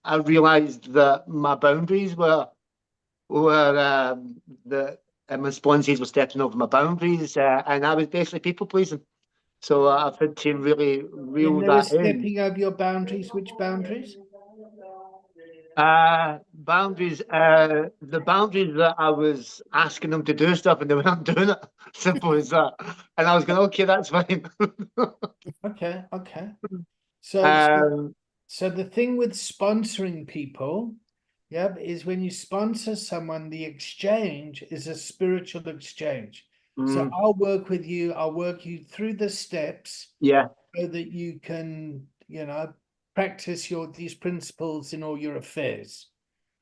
I realised that my boundaries were my sponsees were stepping over my boundaries, and I was basically people pleasing. So I've had to really reel when they were that in. stepping over your boundaries, which boundaries? Boundaries, the boundaries that I was asking them to do stuff and they weren't doing it. Simple as that. And I was going, okay, that's fine. Okay. So Um, so the thing with sponsoring people, is when you sponsor someone, the exchange is a spiritual exchange. So I'll work with you, I'll work you through the steps yeah, so that you can, practice these principles in all your affairs.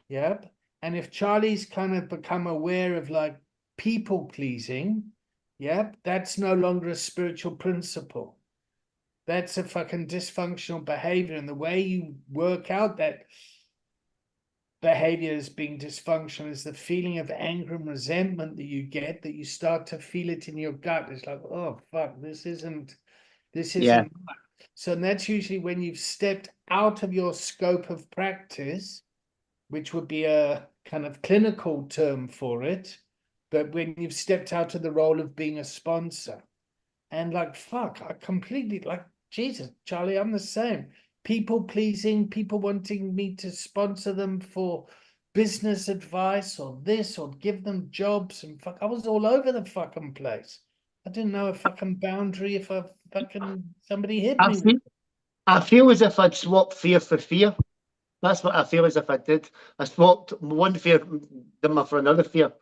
Yep. And if Charlie's kind of become aware of like people pleasing, that's no longer a spiritual principle. That's a fucking dysfunctional behavior. And the way you work out that behavior as being dysfunctional is the feeling of anger and resentment that you get, that you start to feel it in your gut. It's like, oh fuck, this isn't yeah, right. So that's usually when you've stepped out of your scope of practice, which would be a kind of clinical term for it, but when you've stepped out of the role of being a sponsor. And like, fuck, I completely, like, Jesus, Charlie, I'm the same. People pleasing, people wanting me to sponsor them for business advice or this or give them jobs, and fuck, I was all over the fucking place. I didn't know a fucking boundary if somebody hit I me. feel, I feel as if I'd swapped fear for fear. That's what I feel as if I did. I swapped one fear for another fear.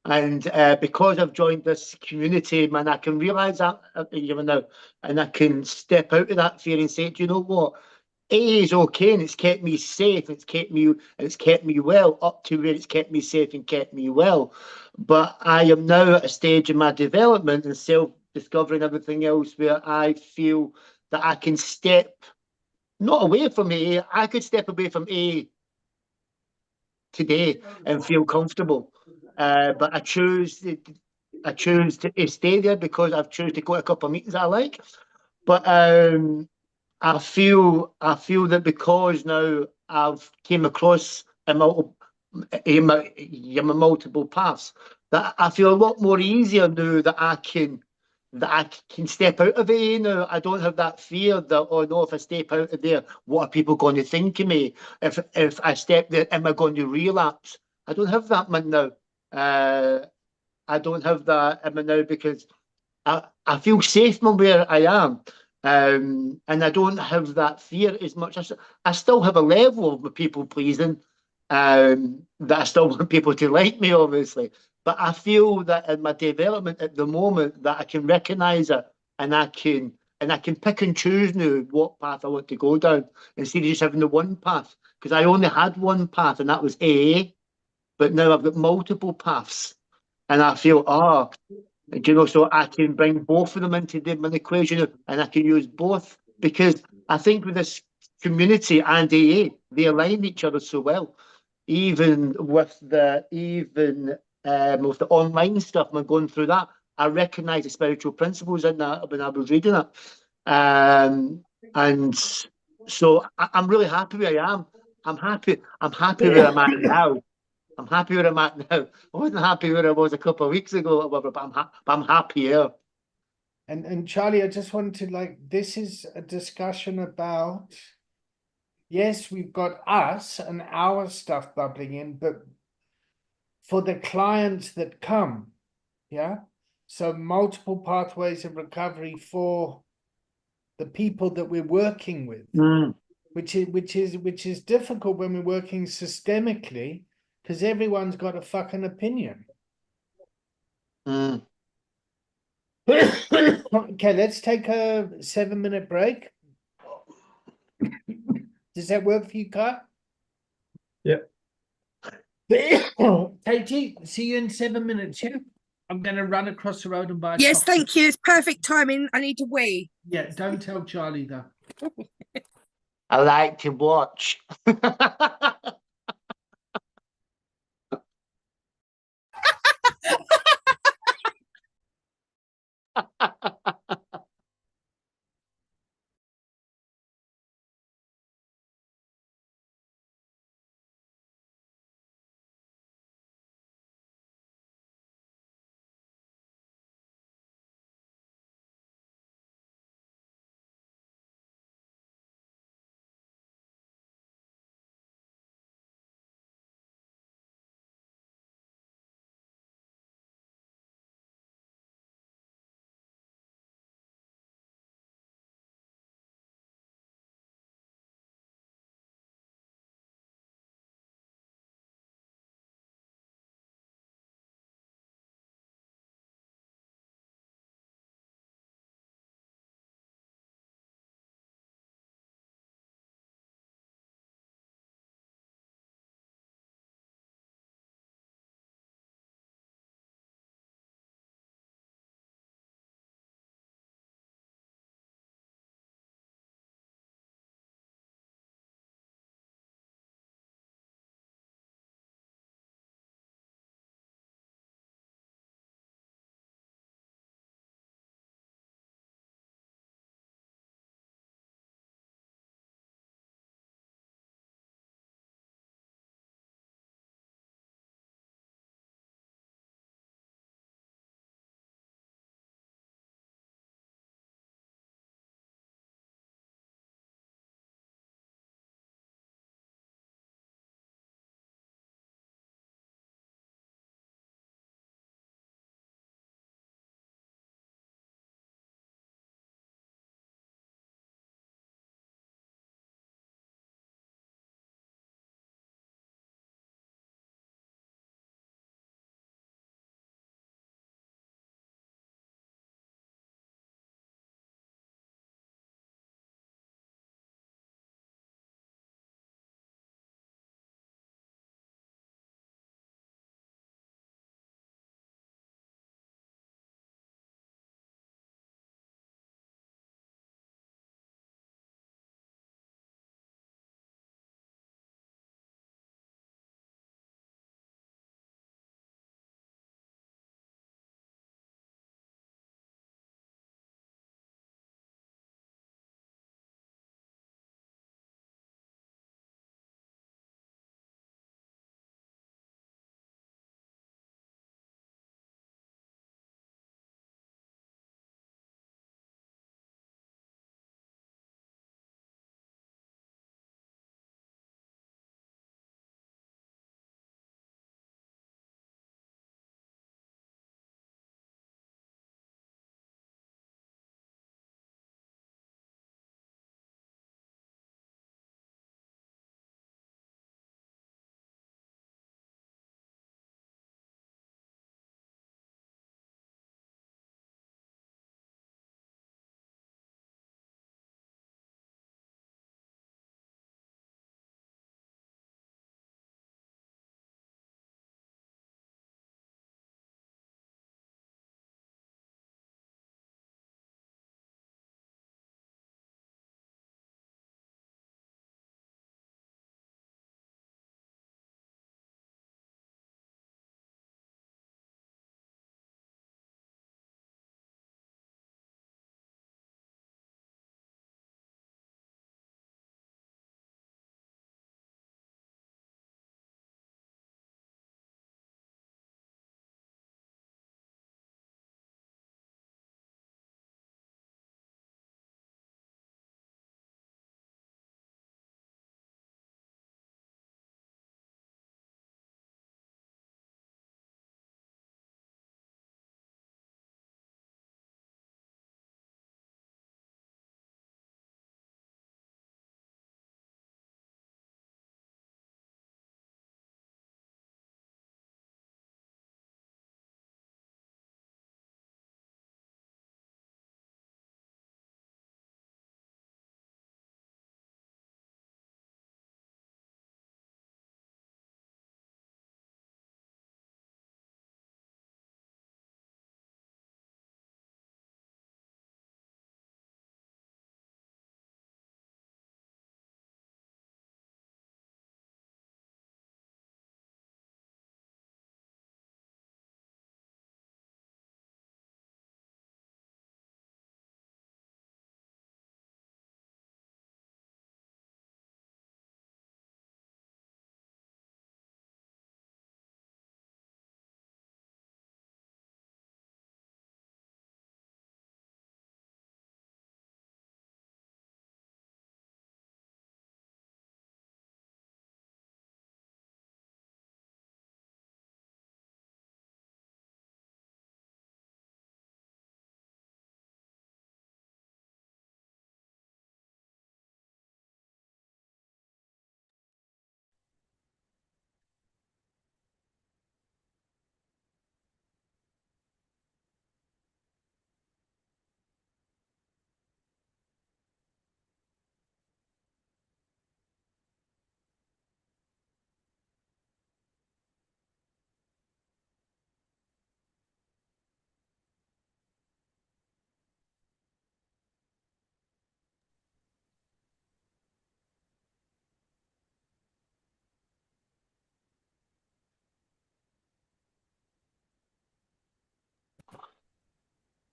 And because I've joined this community, man, I can realise that even now, and I can step out of that fear and say, do you know what? AA is okay, and it's kept me safe. It's kept me well up to where it's kept me safe and kept me well. But I am now at a stage in my development and self-discovery and everything else where I feel that I can step not away from AA. I could step away from AA today and feel comfortable. But I choose to stay there because I've chosen to go to a couple of meetings I like. But I feel that because now I've came across multiple paths, that I feel a lot more easier now that I can step out of AA now. I don't have that fear that, oh no, if I step out of there, what are people going to think of me? If I step there, am I going to relapse? I don't have that man now. I don't have that now because I feel safe from where I am. And I don't have that fear as much. I still have a level of people pleasing, that I still want people to like me, obviously. But I feel that in my development at the moment that I can recognise it and I can pick and choose now what path I want to go down instead of just having the one path. Because I only had one path and that was AA, but now I've got multiple paths, and I feel so I can bring both of them into the equation and I can use both because I think with this community and AA, they align each other so well. Even with the online stuff, I'm going through that. I recognise the spiritual principles in that when I was reading it, and so I'm really happy where I am. I'm happy where I'm at now. I'm happy where I'm at now. I wasn't happy where I was a couple of weeks ago, or whatever, but I'm happy here. And Charlie, I just wanted to this is a discussion about yes, we've got us and our stuff bubbling in, but for the clients that come, yeah. So multiple pathways of recovery for the people that we're working with, which is difficult when we're working systemically, because everyone's got a fucking opinion. Mm. Okay, let's take a 7-minute break. Does that work for you, Kai? Yep. Katie, see you in 7 minutes, yeah? I'm gonna run across the road and buy Yes, chocolate. thank you. It's perfect timing. I need to wee. Yeah, don't tell Charlie though. I like to watch.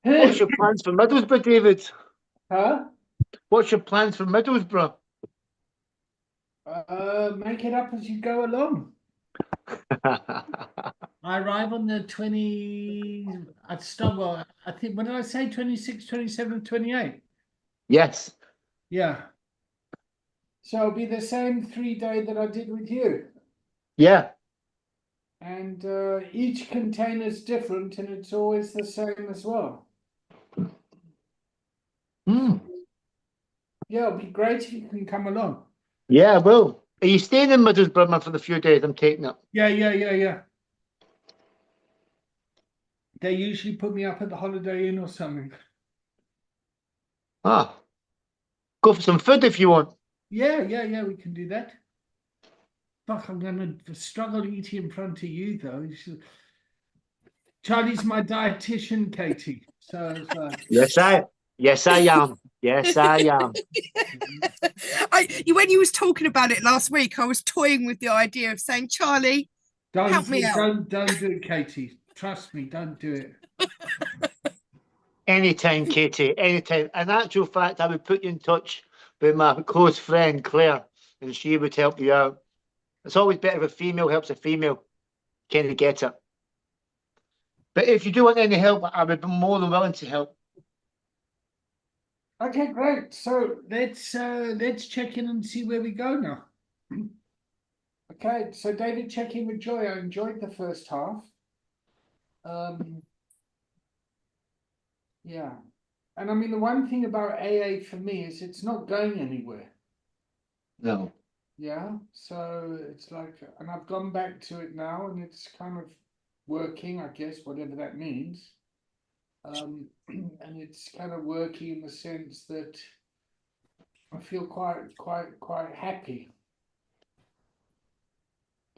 What's your plans for Middlesbrough, David? Huh? What's your plans for Middlesbrough? Make it up as you go along. I arrive on the 20. I start. Well, I think, when did I say 26, 27, 28? Yes. Yeah. So it'll be the same 3-day that I did with you. Yeah. And each container's different, and it's always the same as well. Hmm. Yeah, it'll be great if you can come along. Yeah, I will. Are you staying in Middlesbrough man, for the few days I'm taking it? Yeah. They usually put me up at the Holiday Inn or something. Ah. Go for some food if you want. Yeah, we can do that. Fuck, I'm gonna struggle eating in front of you though. Charlie's my dietitian, Katie. So it's like, Yes, I am. Yes, I am. When you was talking about it last week, I was toying with the idea of saying, Charlie, help me out. Don't do it, Katie. Trust me, don't do it. Anytime, Katie, anytime. In actual fact, I would put you in touch with my close friend, Claire, and she would help you out. It's always better if a female helps a female. Kind of get it. But if you do want any help, I would be more than willing to help. Okay, great. So let's check in and see where we go now. Okay, so David, check in with Joy. I enjoyed the first half. Yeah. And I mean, the one thing about AA for me is it's not going anywhere. No. Yeah. So it's like, and I've gone back to it now, and it's kind of working, I guess, whatever that means. And it's kind of working in the sense that I feel quite happy.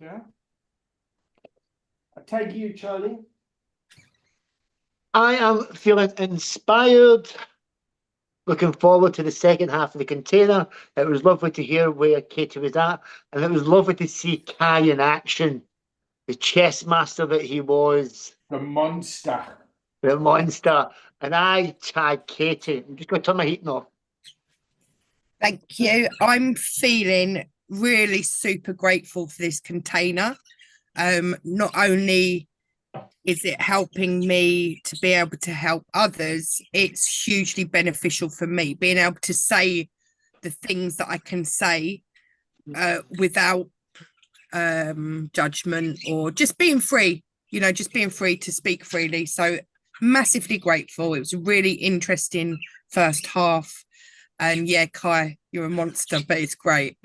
Yeah. I take you, Charlie. I am feeling inspired. Looking forward to the second half of the container. It was lovely to hear where Katie was at, and it was lovely to see Kai in action, the chess master that he was, The monster. the monster. And I tag Katie. I'm just going to turn my heating off. Thank you. I'm feeling really super grateful for this container. Not only is it helping me to be able to help others, it's hugely beneficial for me, being able to say the things that I can say without judgment, or just being free, just being free to speak freely. So massively grateful. It was a really interesting first half. And yeah, Kai, you're a monster, but it's great.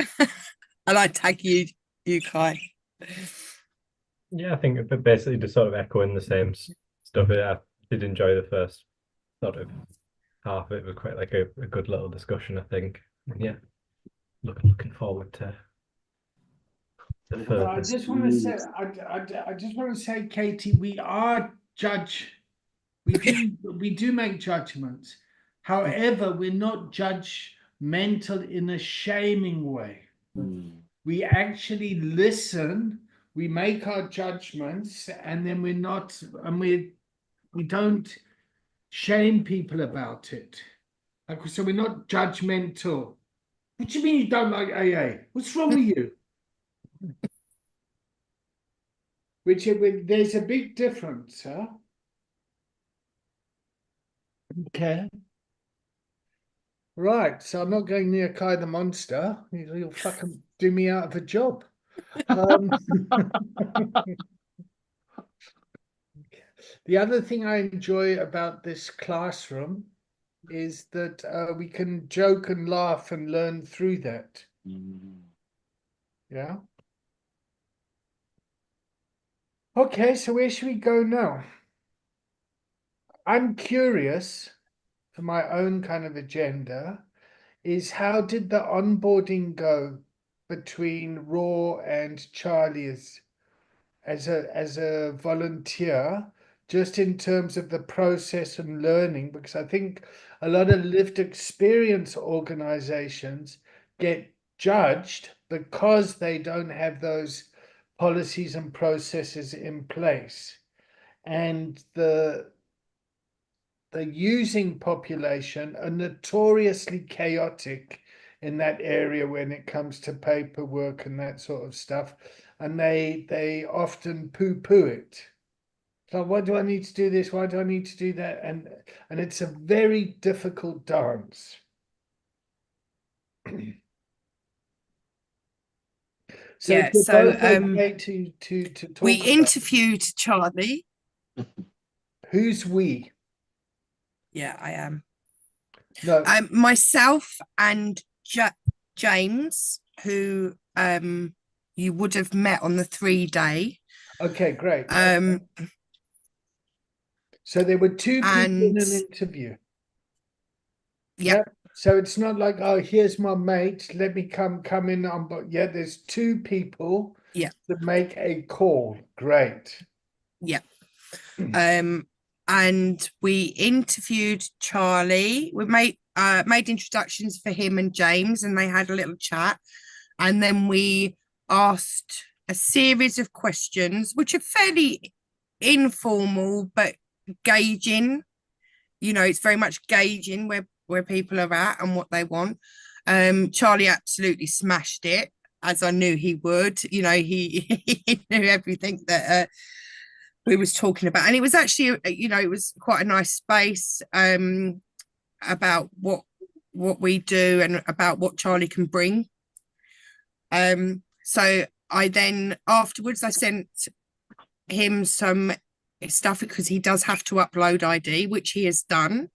And I tag you, Kai. Yeah, I think basically just sort of echoing the same stuff. I did enjoy the first sort of half of it. It was quite like a good little discussion, I think. And yeah, looking forward to the Well, further. I just want to say, I just want to say, Katie, we are judge. We do make judgments. However, we're not judgmental in a shaming way. We actually listen, we make our judgments, and then we don't shame people about it. Like, so we're not judgmental. What do you mean you don't like AA? What's wrong with you? There's a big difference, huh? Okay. Right, so I'm not going near Kai the monster. You'll fucking do me out of a job. The other thing I enjoy about this classroom is that we can joke and laugh and learn through that. Yeah. Okay, so where should we go now? I'm curious, for my own kind of agenda, is how did the onboarding go between Raw and Charlie as a volunteer, just in terms of the process and learning? Because I think a lot of lived experience organizations get judged because they don't have those policies and processes in place. And the using population are notoriously chaotic in that area when it comes to paperwork and that sort of stuff, and they often poo-poo it. So why do I need to do this? Why do I need to do that? And it's a very difficult dance. So Yeah, you're so, both okay to talk we about interviewed Charlie. who's we? Yeah, I am. No, Myself and James, who you would have met on the 3-day. okay, great. Um, So there were two people in and an interview. yeah, So it's not like, oh, here's my mate, let me come in on, but yeah, there's two people Yeah. to make a call. Great. yeah. And we interviewed Charlie. We made introductions for him and James, and they had a little chat. And then we asked a series of questions, which are fairly informal but gauging. You know, it's very much gauging where people are at and what they want. Charlie absolutely smashed it, as I knew he would. You know, he knew everything that we was talking about, and it was actually, you know, it was quite a nice space about what we do and about what Charlie can bring. So I then afterwards I sent him some stuff because he does have to upload ID, which he has done.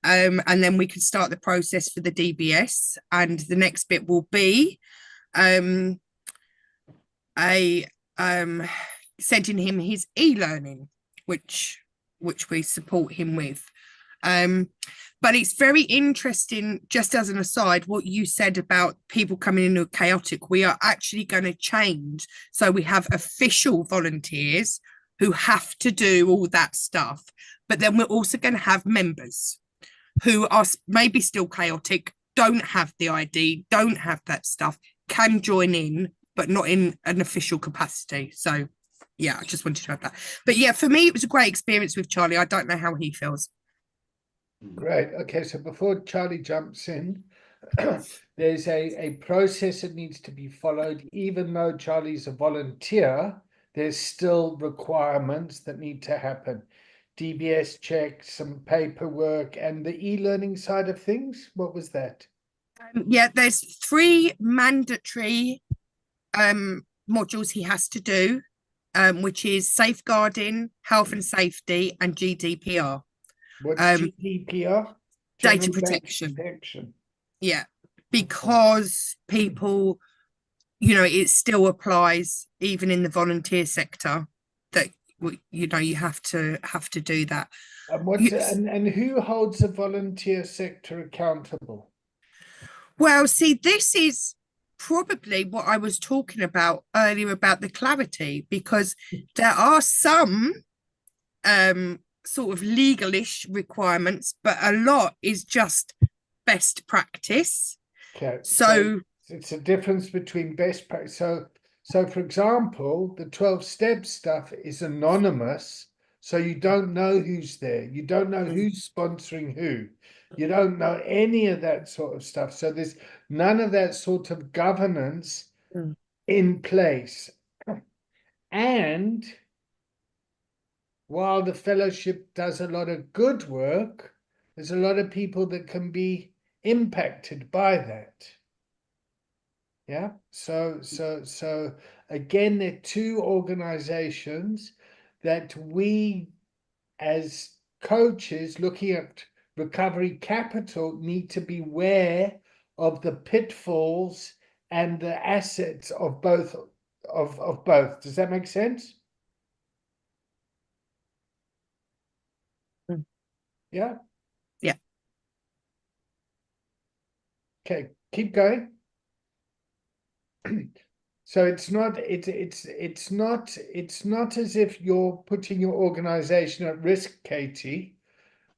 And then we could start the process for the DBS, and the next bit will be sending him his e-learning, which we support him with. But it's very interesting, just as an aside, what you said about people coming in who are chaotic. We are actually going to change, so we have official volunteers who have to do all that stuff, but then we're also going to have members who are maybe still chaotic, don't have the ID, don't have that stuff, can join in, but not in an official capacity. So yeah, I just wanted to add that. But yeah, for me, it was a great experience with Charlie. I don't know how he feels. Great. Okay, so before Charlie jumps in, there's a process that needs to be followed. Even though Charlie's a volunteer, there's still requirements that need to happen. DBS check, some paperwork, and the e-learning side of things. What was that? Yeah, there's 3 mandatory modules he has to do, which is safeguarding, health and safety, and GDPR. What's GDPR? Data protection. Yeah, because people, you know, it still applies even in the volunteer sector, that you know you have to do that. And and who holds the volunteer sector accountable? Well, see, this is probably what I was talking about earlier about the clarity, because there are some sort of legalish requirements, but a lot is just best practice. Okay, so it's a difference between best practice. So for example, the 12-step stuff is anonymous, so you don't know who's there, you don't know who's sponsoring who, you don't know any of that sort of stuff. So there's none of that sort of governance in place. And while the fellowship does a lot of good work, there's a lot of people that can be impacted by that. Yeah. So again, there are 2 organizations that we as coaches looking at recovery capital need to be aware of the pitfalls and the assets of both of both. Does that make sense? Yeah. Yeah. Okay, keep going. So it's not as if you're putting your organization at risk, Katie,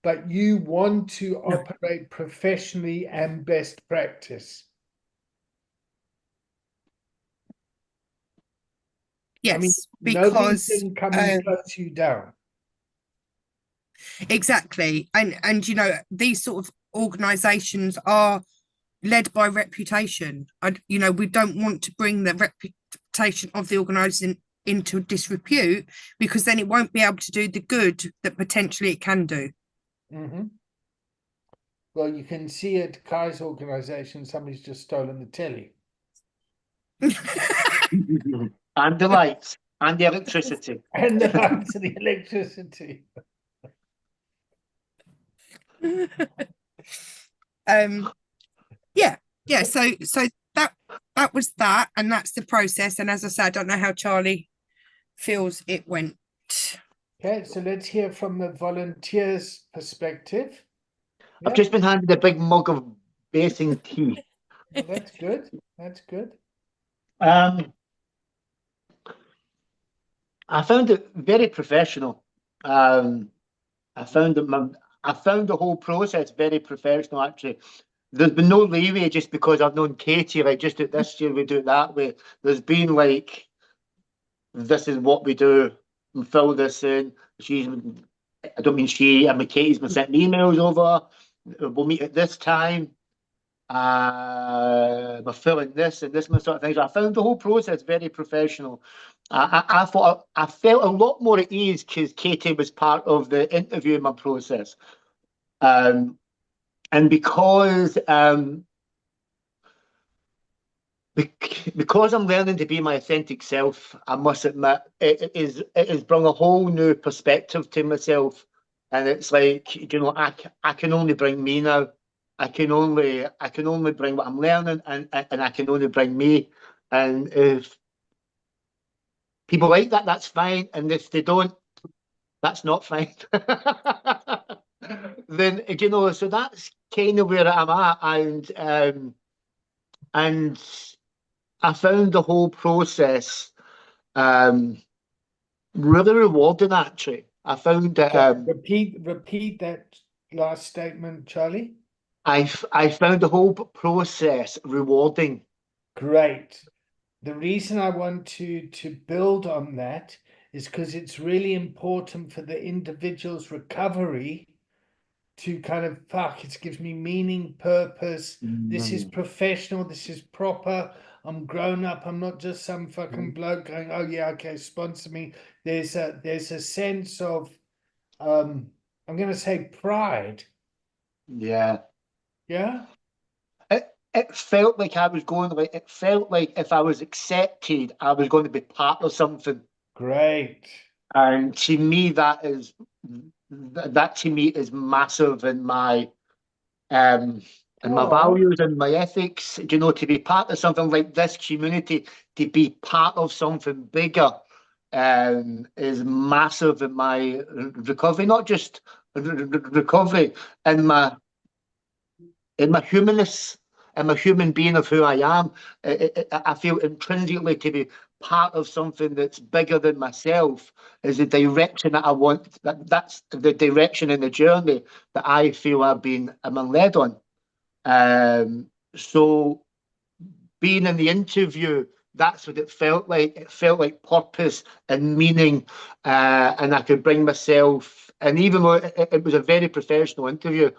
but you want to operate professionally and best practice. Yes, I mean, because nobody's can come and close you down. Exactly. And you know, these sort of organizations are led by reputation. You know, we don't want to bring the reputation of the organization into disrepute, because then it won't be able to do the good that potentially it can do. Mm-hmm. Well, you can see at Kai's organization, somebody's just stolen the telly. And the lights and the electricity. And the lights and the electricity. Yeah, so that was that, and that's the process. And as I said, I don't know how Charlie feels it went. Okay, so let's hear from the volunteers' perspective. I've just been handed a big mug of basin tea. Well, that's good. That's good. I found it very professional. I found the whole process very professional, actually. There's been no leeway just because I've known Katie, like, just do it this year, we do it that way. There's been like, this is what we do, and fill this in. I don't mean she, I mean Katie's been sending emails over. We'll meet at this time. We're filling this and this sort of things. I found the whole process very professional. I thought I felt a lot more at ease because Katie was part of the interviewing my process, and because I'm learning to be my authentic self, I must admit it has brought a whole new perspective to myself, and it's like, you know, I can only bring me now. I can only bring what I'm learning, and I can only bring me. And if people like that, that's fine. And if they don't, that's not fine. Then, you know, so that's kind of where I'm at. And I found the whole process really rewarding, actually. I found that repeat that last statement, Charlie. I found the whole process rewarding. Great. The reason I want to build on that is because it's really important for the individual's recovery to kind of, it gives me meaning, purpose. This is professional. This is proper. I'm grown up. I'm not just some fucking bloke going, oh yeah, okay, sponsor me. There's a sense of, I'm going to say pride. Yeah. Yeah. It felt like I was going, like, it felt like if I was accepted, I was going to be part of something. Great. And to me, that to me is massive in my values and my ethics. You know, to be part of something like this community, to be part of something bigger, is massive in my recovery. Not just recovery, in my humanness. I'm a human being of who I am. I feel intrinsically to be part of something that's bigger than myself is the direction that I want. That's the direction in the journey that I feel I'm led on. So being in the interview, that's what it felt like. It felt like purpose and meaning, and I could bring myself. And even though it was a very professional interview,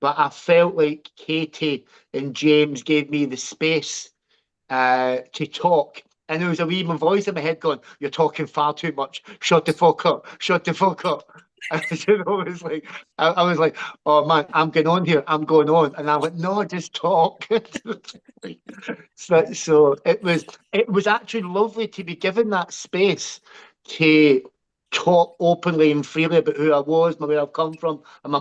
but I felt like Katie and James gave me the space to talk. And there was a wee voice in my head going, "You're talking far too much. Shut the fuck up. Shut the fuck up." And you know, it was like, I was like, "Oh man, I'm going on here. I'm going on." And I went, "No, just talk." So it was actually lovely to be given that space to talk openly and freely about who I was, where I've come from, and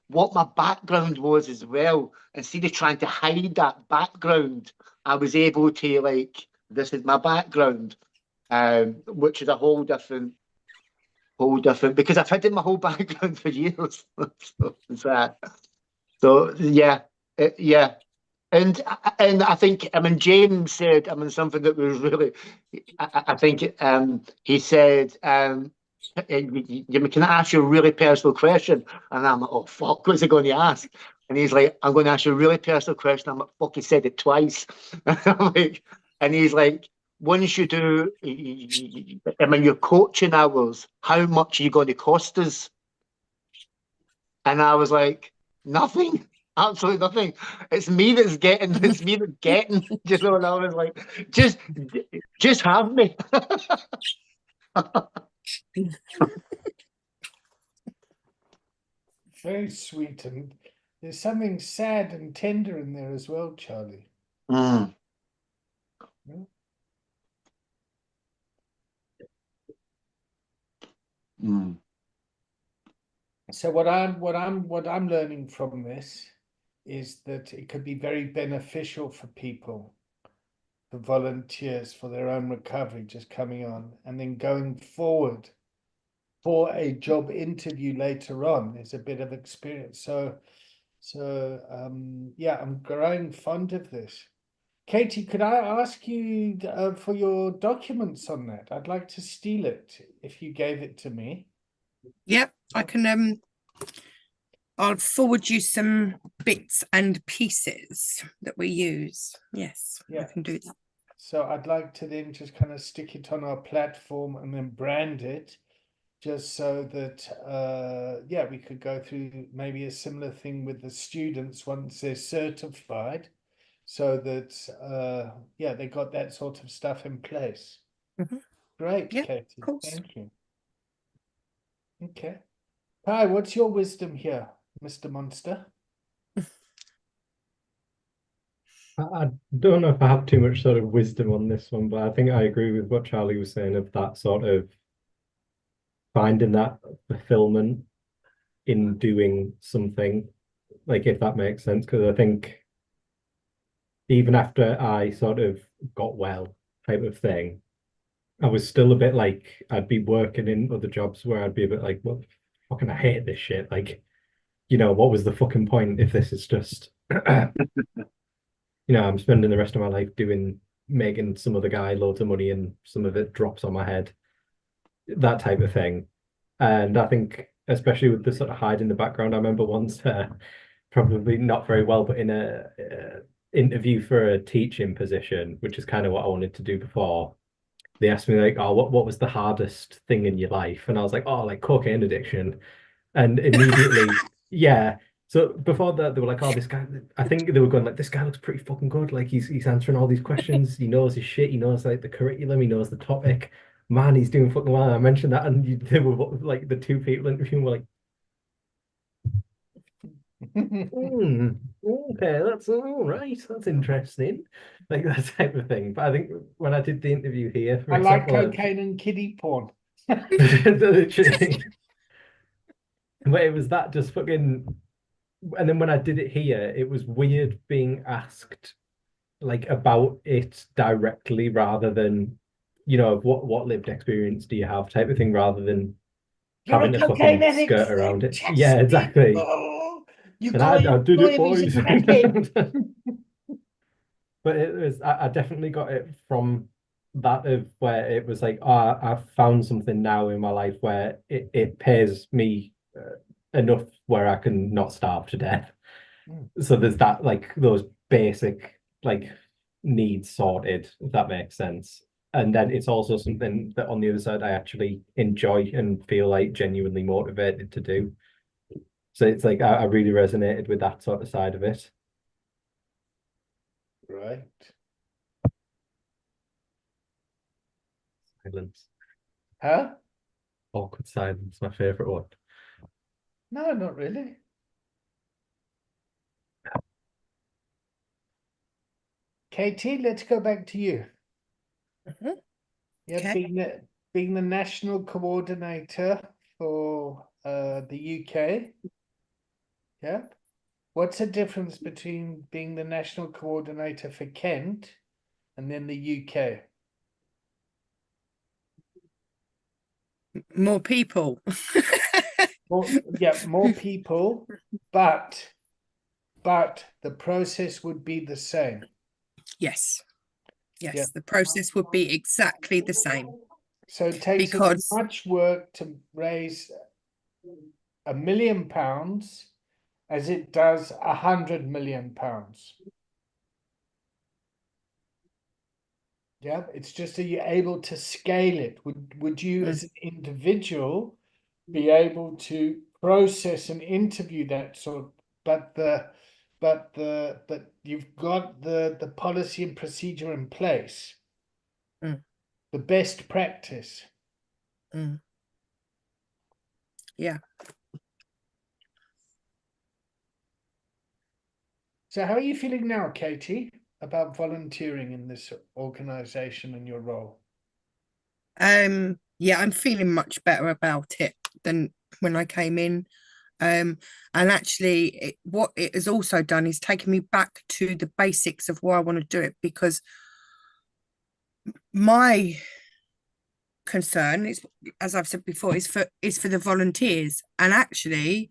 what my background was as well. Instead of trying to hide that background, I was able to, like, this is my background, which is a whole different, because I've hidden my whole background for years. So yeah, yeah. And I think, I mean, James said, I mean, something that was really, I think he said, can I ask you a really personal question? And I'm like, oh fuck, what's he going to ask? And he's like, I'm going to ask you a really personal question. I'm like, fuck, he said it twice. I'm like, and he's like, once you do, I mean, your coaching hours, how much are you going to cost us? And I was like, nothing, absolutely nothing. It's me that's getting, it's me that's getting. You know, and I was like, just have me. Very sweet, and there's something sad and tender in there as well, Charlie. Mm. Yeah. Mm. So what I'm learning from this is that it could be very beneficial for people, for volunteers, for their own recovery, just coming on, and then going forward for a job interview later on. There's a bit of experience. So yeah, I'm growing fond of this. Katie, could I ask you for your documents on that? I'd like to steal it if you gave it to me. Yep, I can I'll forward you some bits and pieces that we use. Yes, Yeah. I can do that. So I'd like to then just kind of stick it on our platform and then brand it, just so that yeah, we could go through maybe a similar thing with the students once they're certified, so that yeah, they got that sort of stuff in place. Mhm. Great, Yeah, Katie. of course. Thank you. Okay. Hi, what's your wisdom here, Mr. Monster? I don't know if I have too much sort of wisdom on this one, but I think I agree with what Charlie was saying of that sort of finding that fulfillment in doing something, like if that makes sense. Because I think even after I sort of got well, type of thing, I was still a bit like I'd be working in other jobs where I'd be a bit like, well, fucking I hate this shit. Like, you know, what was the fucking point if this is just you know, I'm spending the rest of my life making some other guy loads of money and some of it drops on my head, that type of thing. And I think, especially with the sort of hide in the background, I remember once, probably not very well, but in a interview for a teaching position, which is kind of what I wanted to do before. They asked me like, "Oh, what was the hardest thing in your life?" And I was like, "Oh, like cocaine addiction." And immediately, yeah. So before that, they were like, "Oh, this guy." I think they were going like, "This guy looks pretty fucking good. Like he's answering all these questions. He knows his shit. He knows like the curriculum. He knows the topic. Man, he's doing fucking well." And I mentioned that, and they were like the two people interviewing were like, "Okay, that's all right. That's interesting." Like that type of thing. But I think when I did the interview here, for I like example, cocaine and kiddie porn. literally, but it was that just fucking. And then when I did it here, it was weird being asked like about it directly rather than, you know, what lived experience do you have type of thing rather than You're having a to cocaine fucking addict, skirt around it. Yeah, fantastic. exactly. Oh, you And call I did it, him he's a boys. crackhead. But it was I definitely got it from that of where it was like, oh, I've found something now in my life where it pays me enough where I can not starve to death. So there's that, like those basic like needs sorted, if that makes sense. And then it's also something that on the other side I actually enjoy and feel like genuinely motivated to do. So it's like I really resonated with that sort of side of it. Right. Silence. Huh? Awkward silence, my favorite one. No, not really. Katie, let's go back to you. Mhm. Yeah, Okay. being the national coordinator for the UK. Yeah. What's the difference between being the national coordinator for Kent and then the UK? More people. Well, yeah, more people, but the process would be the same. Yes. Yes, Yeah. the process would be exactly the same. So it takes as Because much work to raise £1 million as it does £100 million. Yeah, it's just that you're able to scale it. Would you, as an individual, be able to process and interview that sort, but you've got the policy and procedure in place, Mm. the best practice. Mm. Yeah. So how are you feeling now, Katie, about volunteering in this organization and your role? Yeah, I'm feeling much better about it than when I came in. And actually, what it has also done is taken me back to the basics of why I want to do it, because my concern is, as I've said before, is for the volunteers. And actually,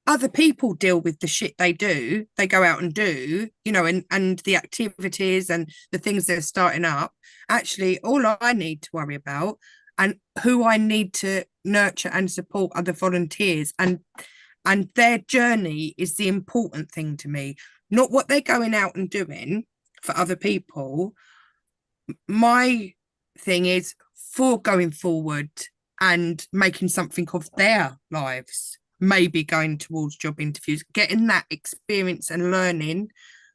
other people deal with the shit they go out and do, and the activities and the things they're starting up. Actually, all I need to worry about and who I need to nurture and support are the volunteers, and their journey is the important thing to me, not what they're going out and doing for other people. My thing is for going forward and making something of their lives, maybe going towards job interviews, getting that experience and learning,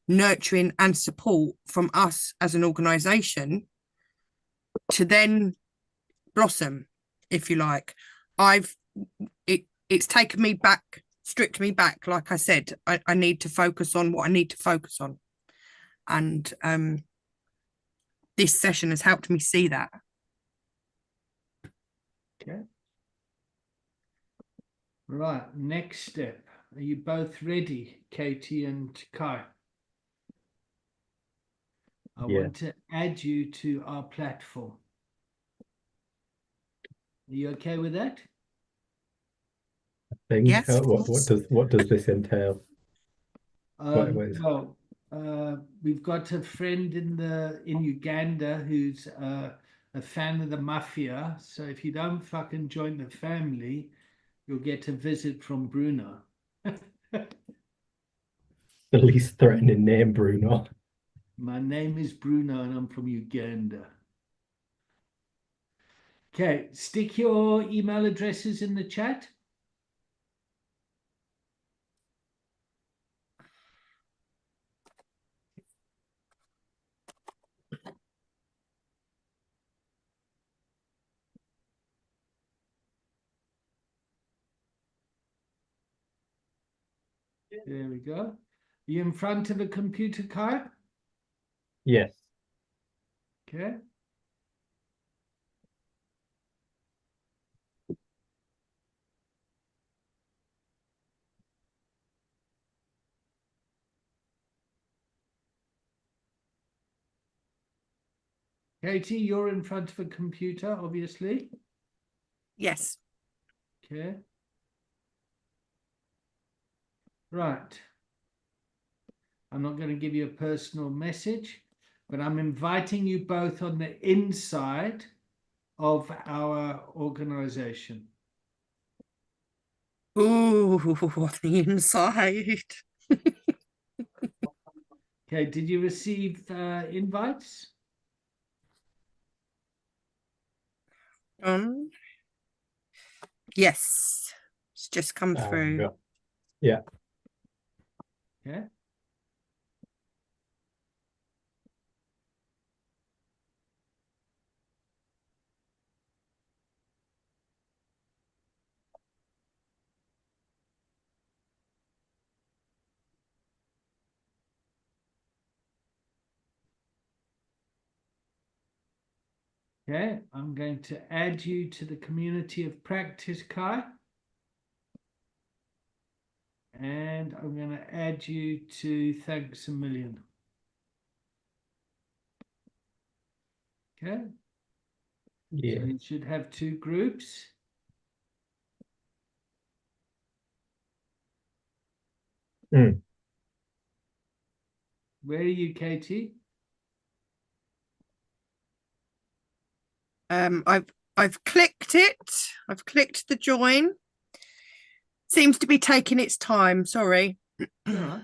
nurturing and support from us as an organisation to then blossom, if you like. It's taken me back, stripped me back. Like I said, I need to focus on what I need to focus on. And this session has helped me see that. Okay. Right, next step. Are you both ready, Katie and Kai? I Yeah. want to add you to our platform. Are you okay with that? Think Yes, of what course. does this entail? Well, we've got a friend in Uganda who's a fan of the mafia. So if you don't fucking join the family, you'll get a visit from Bruno. The least threatening name, Bruno. My name is Bruno and I'm from Uganda. Okay, stick your email addresses in the chat. There we go. Are you in front of a computer, Kai? Yes. Okay. Katie, you're in front of a computer, obviously. Yes. Okay. Right. I'm not going to give you a personal message, but I'm inviting you both on the inside of our organization. Ooh, the inside. Okay, did you receive invites? Yes, it's just come through. Yeah. Okay. Okay, I'm going to add you to the community of practice, Kai. And I'm going to add you to Thanks a Million. Okay. Yeah. So you should have two groups. Mm. Where are you, Katie? I've clicked it. I've clicked the join. Seems to be taking its time. Sorry. All right.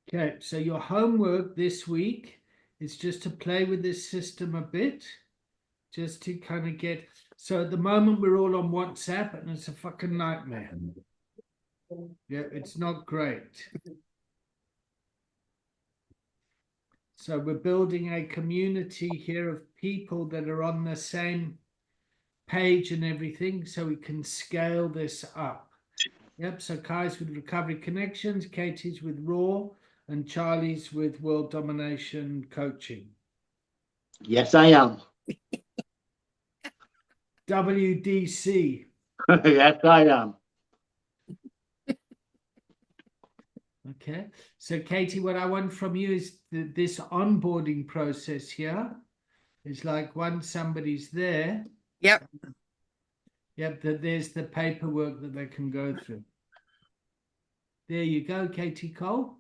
Okay, so your homework this week is just to play with this system a bit, just to kind of get. So at the moment we're all on WhatsApp, and it's a fucking nightmare. Yeah, it's not great. So we're building a community here of people that are on the same page and everything, so we can scale this up. Yep, so Kai's with Recovery Connections, Katie's with Raw, and Charlie's with World Domination Coaching. Yes, I am. WDC. Yes, I am. Okay, so Katie, what I want from you is this onboarding process here is like once somebody's there, Yep. yep, that there's the paperwork that they can go through. There you go, Katie Cole.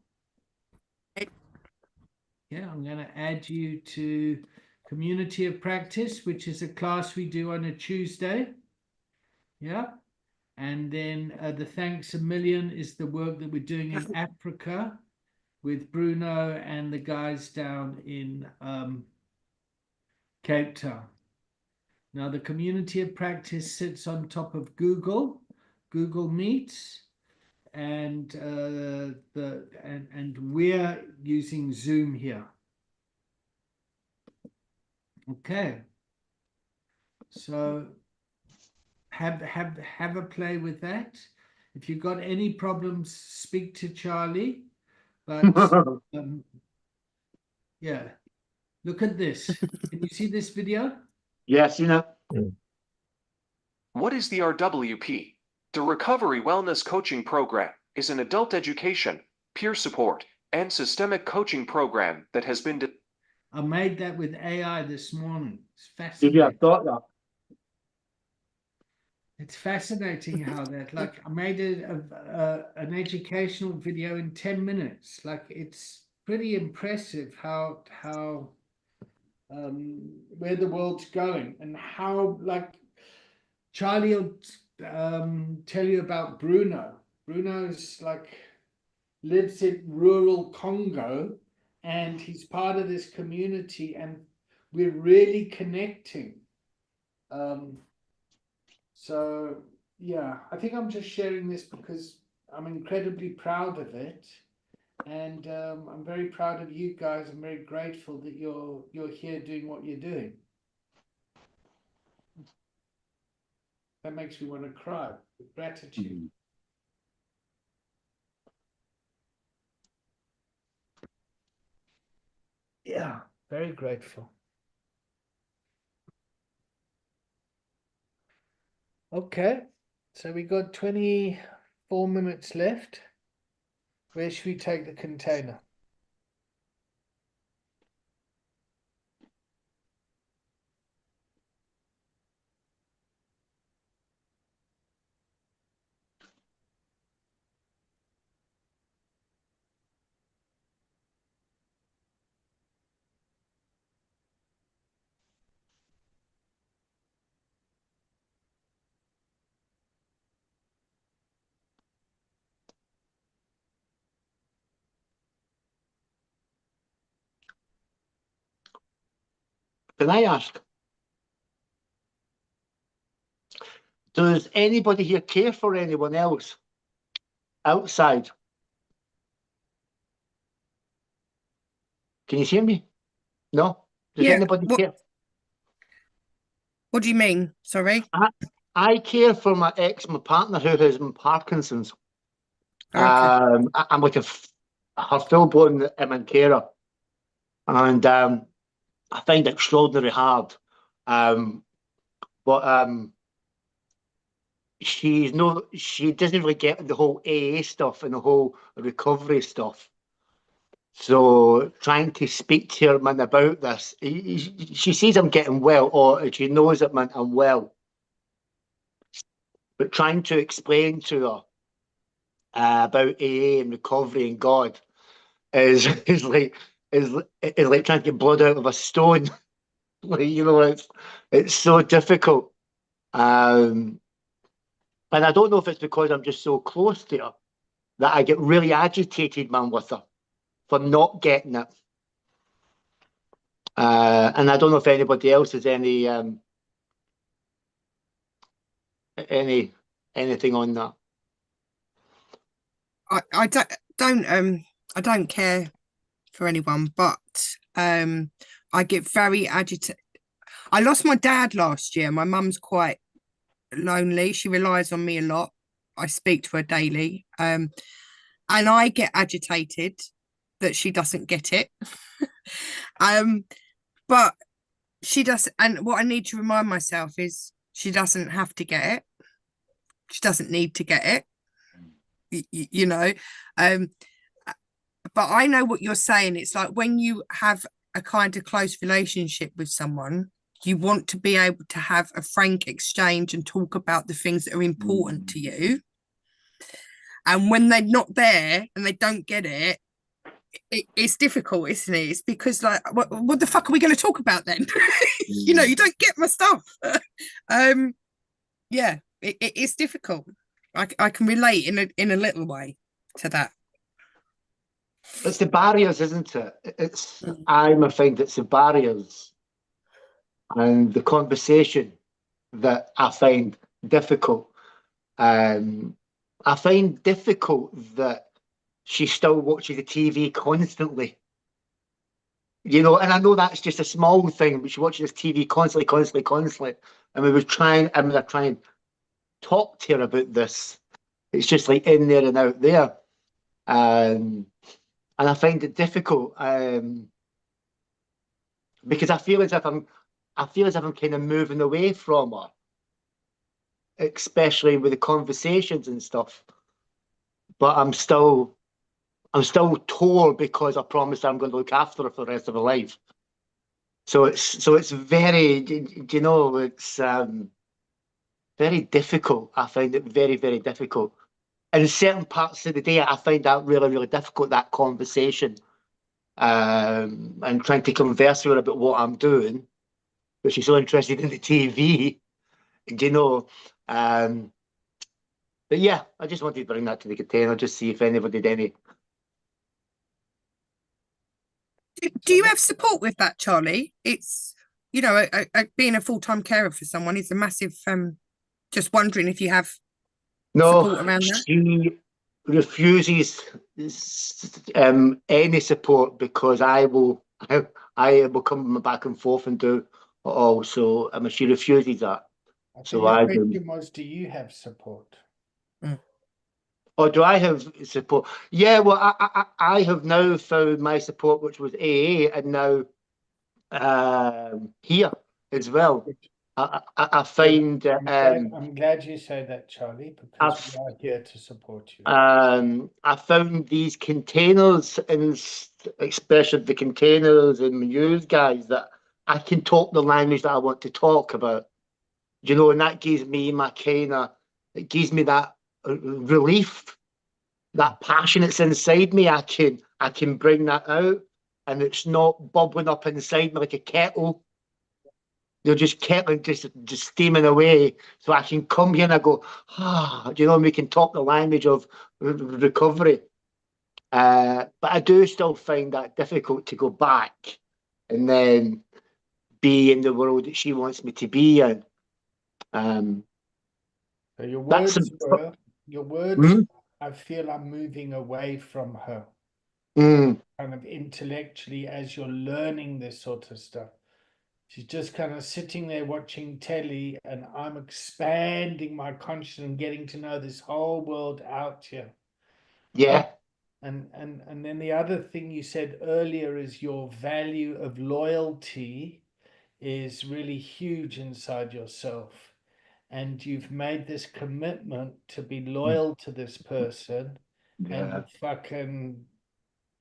Yeah, I'm going to add you to Community of Practice, which is a class we do on a Tuesday. Yeah. And then the Thanks a Million is the work that we're doing in Africa with Bruno and the guys down in Cape Town. Now, the Community of Practice sits on top of Google Meets, and we're using Zoom here. Okay. So have a play with that. If you've got any problems, speak to Charlie. But yeah, look at this. Can you see this video? Yes, you know. What is the RWP? The Recovery Wellness Coaching Program is an adult education, peer support, and systemic coaching program that has been. I made that with AI this morning. It's Did fascinating. you have thought that? It's fascinating how that, like, I made an educational video in 10 minutes. Like, it's pretty impressive how where the world's going, and how, like, Charlie will tell you about Bruno. Bruno's like lives in rural Congo, and he's part of this community, and we're really connecting. So yeah, I think I'm just sharing this because I'm incredibly proud of it, and I'm very proud of you guys. I'm very grateful that you're here doing what you're doing. That makes me want to cry with gratitude. Yeah, very grateful. Okay, so we got 24 minutes left. Where should we take the container? Can I ask? Does anybody here care for anyone else outside? Can you hear me? No? Does Yeah, anybody care? What do you mean? Sorry. I care for my partner who has Parkinson's. Okay. I'm like her full-blown carer. And I find it extraordinarily hard. But she doesn't really get the whole AA stuff and the whole recovery stuff. So trying to speak to her, man, about this, she sees I'm getting well, or she knows that, man, I'm well. But trying to explain to her about AA and recovery and God is like trying to get blood out of a stone. Like, you know, it's so difficult. And I don't know if it's because I'm just so close to her that I get really agitated, man, with her for not getting it. And I don't know if anybody else has anything on that. I don't care for anyone, but I get very agitated. I lost my dad last year. My mum's quite lonely. She relies on me a lot. I speak to her daily. And I get agitated that she doesn't get it. But she does, and what I need to remind myself is she doesn't have to get it. She doesn't need to get it. You know, but I know what you're saying. It's like when you have a kind of close relationship with someone, you want to be able to have a frank exchange and talk about the things that are important to you. And when they're not there and they don't get it, it's difficult, isn't it? It's because, like, what the fuck are we going to talk about then? You know, you don't get my stuff. Yeah, it's difficult. I can relate in a little way to that. It's the barriers, isn't it? I find it's the barriers and the conversation that I find difficult. I find difficult that she still watches the TV constantly. You know, and I know that's just a small thing, but she watches TV constantly. And I try and talk to her about this. It's just like in there and out there. And I find it difficult because I feel as if I'm kind of moving away from her, especially with the conversations and stuff. But I'm still torn because I promised I'm going to look after her for the rest of her life. So it's very, you know, it's very difficult. I find it very, very difficult. And in certain parts of the day, I find that really, really difficult, that conversation. And trying to converse with her about what I'm doing, but she's so interested in the TV, you know. But yeah, I just wanted to bring that to the container, just see if anybody did any. Do you have support with that, Charlie? It's, you know, being a full-time carer for someone is a massive, just wondering if you have support around that. She refuses any support because I will come back and forth and do it all. So she refuses that. The question was, do you have support? Or do I have support? Yeah, well, I have now found my support, which was AA, and now here as well. I find. I'm glad you say that, Charlie, because we are here to support you. I found these containers, and especially the containers and news guys, that I can talk the language that I want to talk about. You know, and that gives me it gives me that relief, that passion that's inside me. I can bring that out, and it's not bubbling up inside me like a kettle. They're just kettling, just steaming away. So I can come here and I go, you know, and we can talk the language of recovery. But I do still find that difficult to go back and then be in the world that she wants me to be in. So your words, I feel I'm moving away from her. Kind of intellectually, as you're learning this sort of stuff. She's just kind of sitting there watching telly, and I'm expanding my consciousness and getting to know this whole world out here. Yeah. And then the other thing you said earlier is your value of loyalty is really huge inside yourself. And you've made this commitment to be loyal to this person, and you're fucking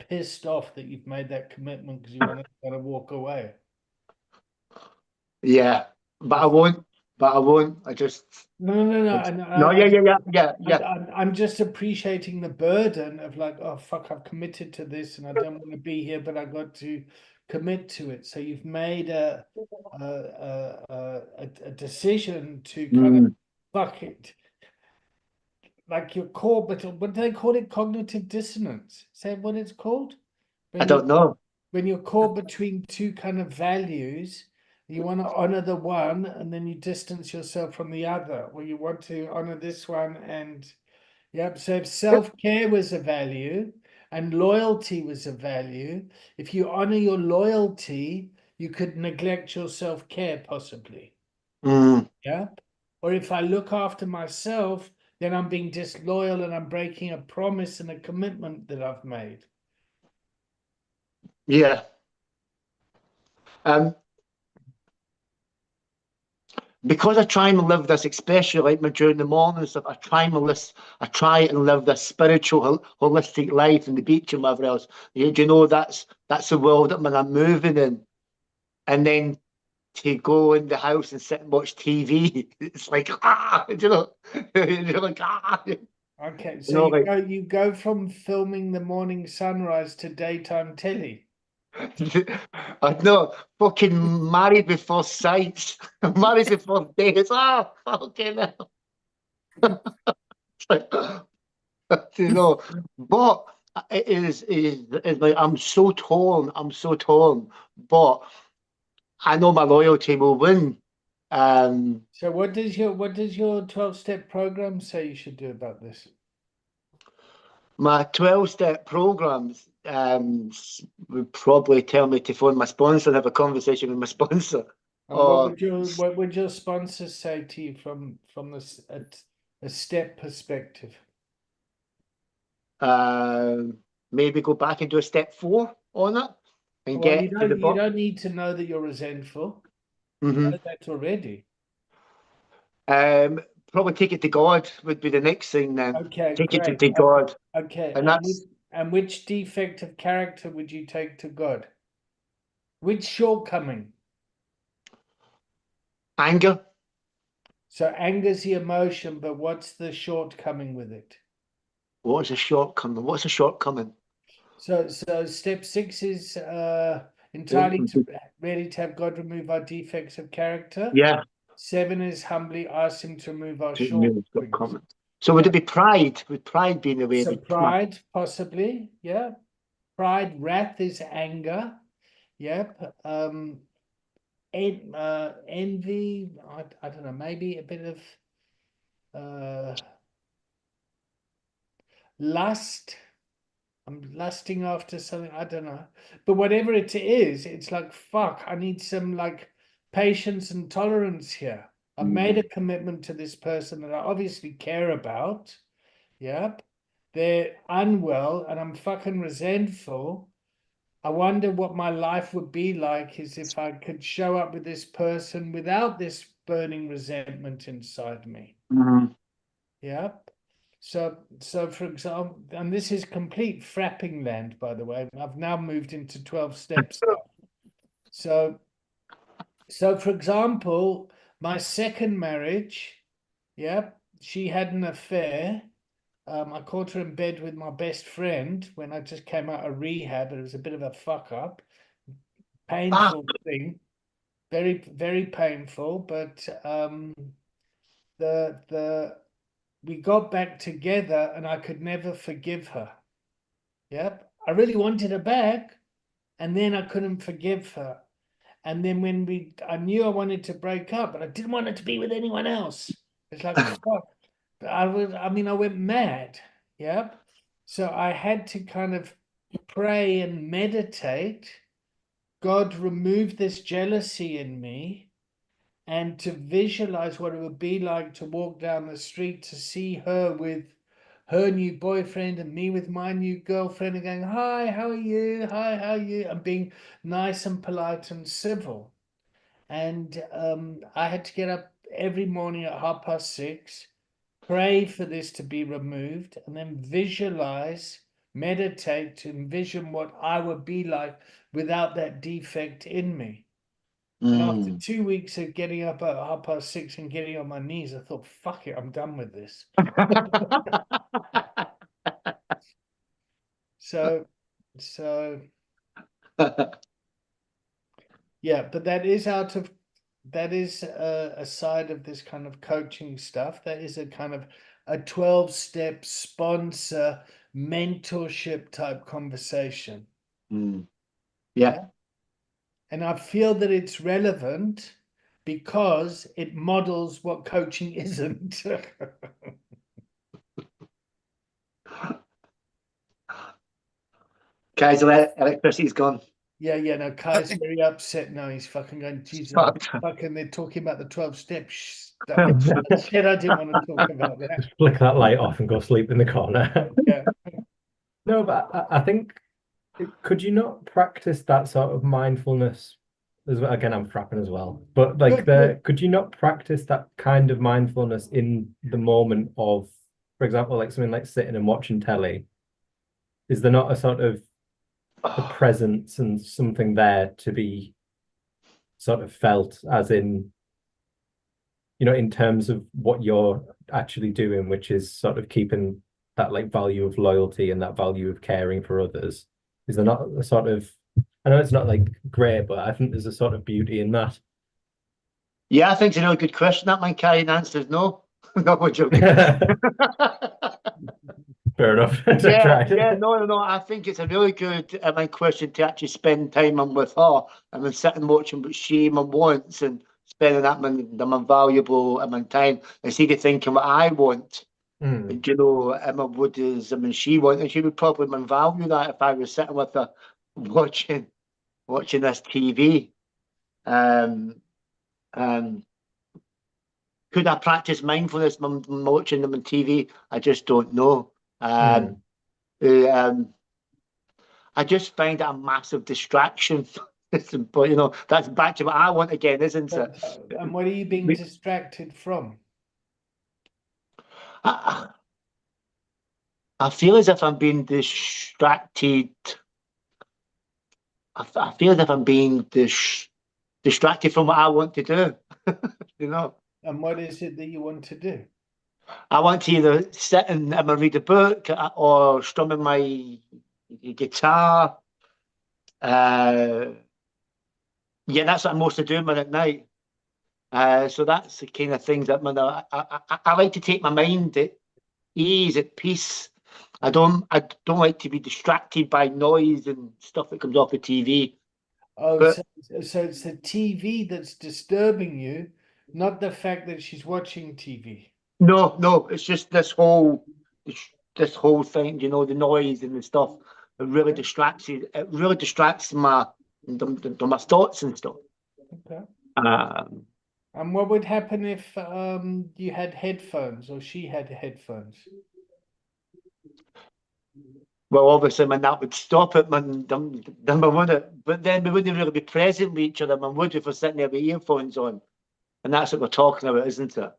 pissed off that you've made that commitment because you want to kind of walk away. Yeah, but I won't. I just no. I'm just appreciating the burden of like, oh fuck, I've committed to this and I don't want to be here, but I got to commit to it. So you've made a decision to kind of fuck it. Like your core, but what do they call it? Cognitive dissonance. Is that what it's called? I don't know. when you're caught between two kind of values, you want to honor the one and then you distance yourself from the other, or you want to honor this one and yep. So if self-care was a value and loyalty was a value, if you honor your loyalty, you could neglect your self-care possibly. Mm. Yep. Or if I look after myself, then I'm being disloyal and I'm breaking a promise and a commitment that I've made. Yeah. Because I try and live this, especially like during the morning and stuff, I try and live this spiritual, holistic life in the beach and whatever else. You know, that's the world that I'm moving in. And then to go in the house and sit and watch TV, it's like, you know, you're like, Okay, You so know, like, you go from filming the morning sunrise to daytime telly. I know, fucking married with first sight, married with first dates. Fucking hell. It's like, you know, but it is like I'm so torn. I'm so torn. But I know my loyalty will win. So what does your 12-step program say you should do about this? My 12-step programs would probably tell me to phone my sponsor and have a conversation with my sponsor. And what would your sponsors say to you from a step perspective? Maybe go back and do a step 4 on it and Well, get to the you bottom. don't need to know that you're resentful. You know that already. Probably take it to God would be the next thing then. Okay, Take great. it to God. Okay, And and which defect of character would you take to God? Which shortcoming? anger. So anger's the emotion, but what's the shortcoming with it? What's a shortcoming? What's a shortcoming? So step 6 is entirely ready to have God remove our defects of character. Yeah. 7 is humbly ask him to remove our Shortcoming. shortcomings. So would it be pride? Would pride be in the way? So pride, possibly, yeah. Pride, wrath is anger. Yep. Envy, I don't know, maybe a bit of lust. I'm lusting after something, I don't know. But whatever it is, it's like, fuck, I need some like patience and tolerance here. I made a commitment to this person that I obviously care about. Yep. They're unwell and I'm fucking resentful. I wonder what my life would be like is if I could show up with this person without this burning resentment inside me. Yep. So for example, and this is complete frapping land, by the way. I've now moved into 12 steps. So for example, my second marriage, yep, she had an affair. I caught her in bed with my best friend when I just came out of rehab. It was a bit of a fuck up, painful thing, very, very painful. But we got back together, and I could never forgive her. Yep, I really wanted her back, and then I couldn't forgive her. And then when I knew I wanted to break up, but I didn't want her to be with anyone else. It's like fuck. I went mad. Yep. So I had to kind of pray and meditate. God, remove this jealousy in me, and to visualize what it would be like to walk down the street to see her with her new boyfriend and me with my new girlfriend and going, hi, how are you? Hi, how are you? And being nice and polite and civil. And I had to get up every morning at 6:30, pray for this to be removed, and then visualize, meditate to envision what I would be like without that defect in me. And after 2 weeks of getting up at 6:30 and getting on my knees, I thought, fuck it, I'm done with this. So yeah, but that is a side of this kind of coaching stuff. That is a kind of a 12-step sponsor mentorship type conversation. Yeah. And I feel that it's relevant because it models what coaching isn't. Guys, electricity's gone. Yeah, no, Kai's very upset now. He's fucking going, Jesus, Fucked. fucking, they're talking about the 12 steps stuff. Shit, I didn't want to talk about that. Just flick that light off and go sleep in the corner. Yeah. No, but I think could you not practice that sort of mindfulness as well? Again, I'm frapping as well, but like could you not practice that kind of mindfulness in the moment of, for example, like something like sitting and watching telly? Is there not a sort of a presence and something there to be sort of felt, as in, in terms of what you're actually doing, which is sort of keeping that like value of loyalty and that value of caring for others? Is there not a sort of, I know it's not like great, but I think there's a sort of beauty in that. Yeah, I think it's a really good question. That man carrying answer is no. No, we're joking. Fair enough. No. I think it's a really good question to actually spend time on with her and then sit and watching what she wants and spending that valuable time instead of thinking what I want. And, Emma would is, she want, and she would probably value that if I was sitting with her watching this TV. Could I practice mindfulness watching them on TV? I just don't know. I just find it a massive distraction. But that's back to what I want again, isn't it? And what are you being distracted from? I feel as if I'm being distracted. I feel as if I'm being distracted from what I want to do. And what is it that you want to do? I want to either sit and read a book or strumming my guitar. Yeah, that's what I'm mostly doing at night. So that's the kind of things that I like to take my mind at ease, at peace. I don't like to be distracted by noise and stuff that comes off the TV. So it's the TV that's disturbing you, not the fact that she's watching TV. No, it's just this whole thing, the noise and the stuff. It really distracts you. It really distracts my thoughts and stuff. Okay. And what would happen if you had headphones or she had headphones? Well, obviously, that would stop it, man. But then we wouldn't really be present with each other, would we, if we're sitting there with earphones on? And that's what we're talking about, isn't it?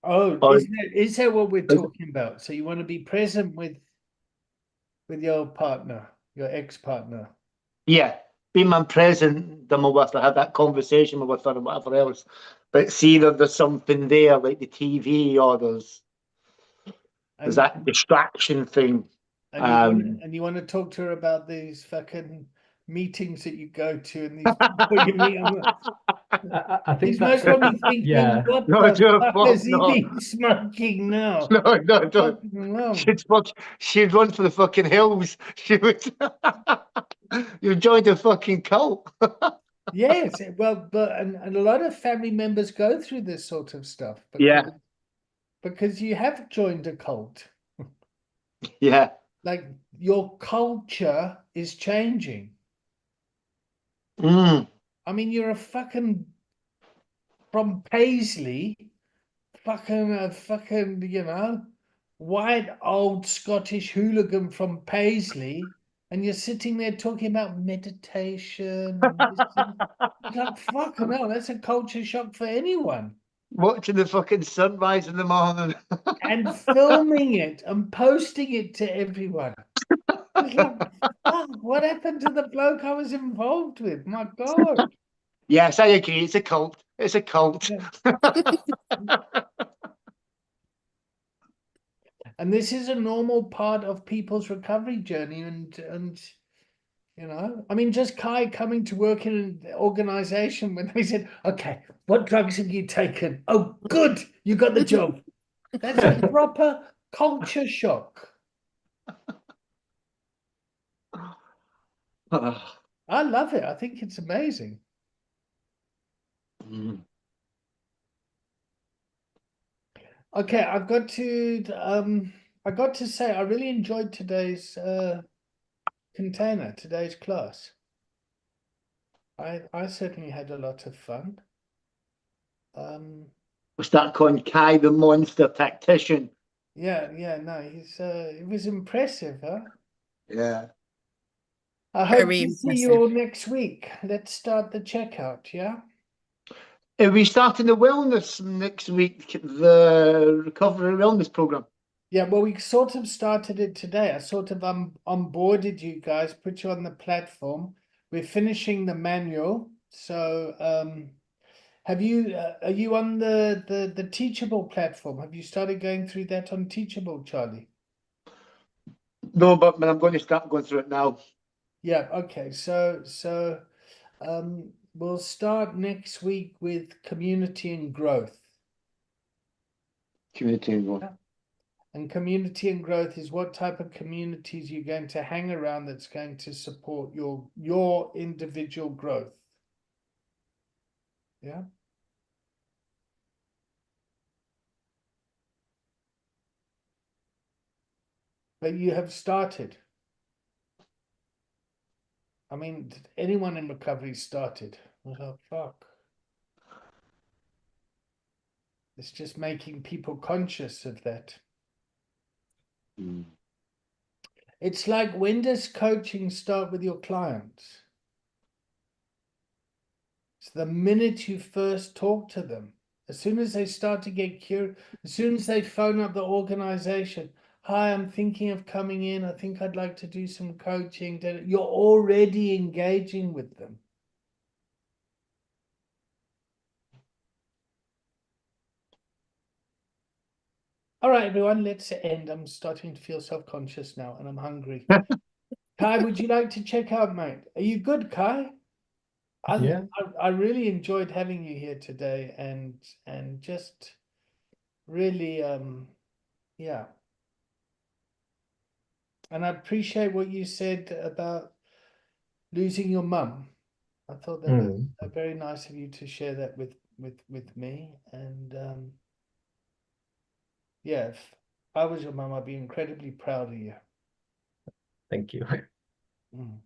Oh, is that what we're talking about? So you want to be present with your partner, your ex-partner? Yeah, being present, then we'll have to have that conversation with her and whatever else. But see, there's something there, like the TV, or there's that distraction thing. And you want to talk to her about these fucking meetings that you go to and these people you meet on. I think he's most probably thinking, yeah. what the fuck has he been smoking now? No. She'd run for the fucking hills. She would. You joined a fucking cult. Yes, well, and a lot of family members go through this sort of stuff. Because you have joined a cult. Yeah. Like your culture is changing. I mean, you're a fucking from Paisley, fucking white old Scottish hooligan from Paisley, and you're sitting there talking about meditation. Like, fucking hell, that's a culture shock for anyone. Watching the fucking sunrise in the morning. And filming it and posting it to everyone. Like, what happened to the bloke I was involved with? My God. Yes, I agree. It's a cult. It's a cult. Yeah. And this is a normal part of people's recovery journey. And I mean, just Kai coming to work in an organization when they said, okay, what drugs have you taken? Oh, good. You got the job. That's a proper culture shock. I love it. I think it's amazing. Mm. Okay, I've got to I got to say I really enjoyed today's container, today's class. I certainly had a lot of fun. We'll start calling Kai the monster tactician. Yeah, no, it was impressive, huh? Yeah. I hope Very to see you impressive. all next week. Let's start the checkout, yeah? Are we starting the wellness next week, the recovery wellness program? Yeah, well, we sort of started it today. I sort of onboarded you guys, put you on the platform. We're finishing the manual. So, have you are you on the Teachable platform? Have you started going through that on Teachable, Charlie? No, but I'm going to start going through it now. Yeah, okay. So we'll start next week with community and growth. Community involved. And community and growth is what type of communities you're going to hang around that's going to support your individual growth. Yeah. But you have started. I mean, anyone in recovery started. Oh, fuck. It's just making people conscious of that. Mm. It's like, when does coaching start with your clients? It's the minute you first talk to them. As soon as they start to get curious, as soon as they phone up the organization, hi, I'm thinking of coming in. I think I'd like to do some coaching. You're already engaging with them. All right, everyone, let's end. I'm starting to feel self-conscious now and I'm hungry. Kai, would you like to check out, mate? Are you good, Kai? Yeah. I really enjoyed having you here today and just really yeah. And I appreciate what you said about losing your mum. I thought that was very nice of you to share that with me. And yeah, if I was your mum, I'd be incredibly proud of you. Thank you. Mm.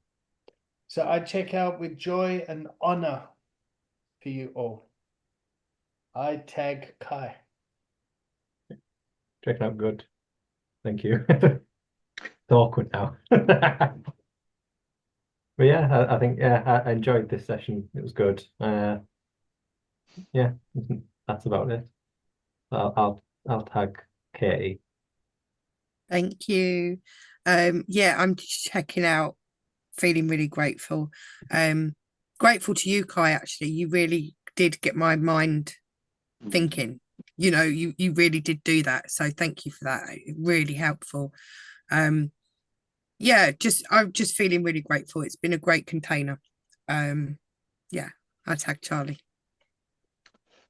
So I check out with joy and honor for you all. I tag Kai. Checking out good. Thank you. It's awkward now. But yeah, I think I enjoyed this session. It was good. Yeah, that's about it. I'll tag Katie. Thank you. Yeah, I'm just checking out, feeling really grateful. Grateful to you, Kai, actually. You really did get my mind thinking. You know, you really did do that. So thank you for that. Really helpful. Yeah, I'm just feeling really grateful. It's been a great container. Yeah, I tag Charlie.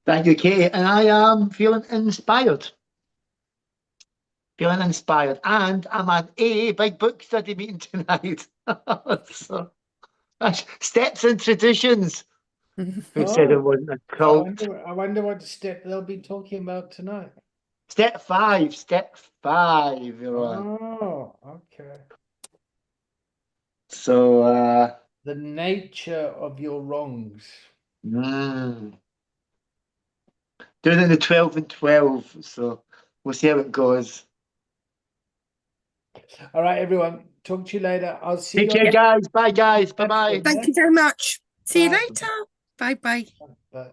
Thank you, Katie. And I am feeling inspired. And I'm at a big book study meeting tonight. So that's Steps and Traditions. Who said it wasn't a cult? I wonder what step they'll be talking about tonight. Step 5, everyone. Oh, okay. So The nature of your wrongs. doing it in the 12 and 12. So we'll see how it goes. All right, everyone. Talk to you later. I'll see Take you. care, guys. Bye, guys. Bye-bye. Thank you very much. See you Bye. later. Bye bye. Bye.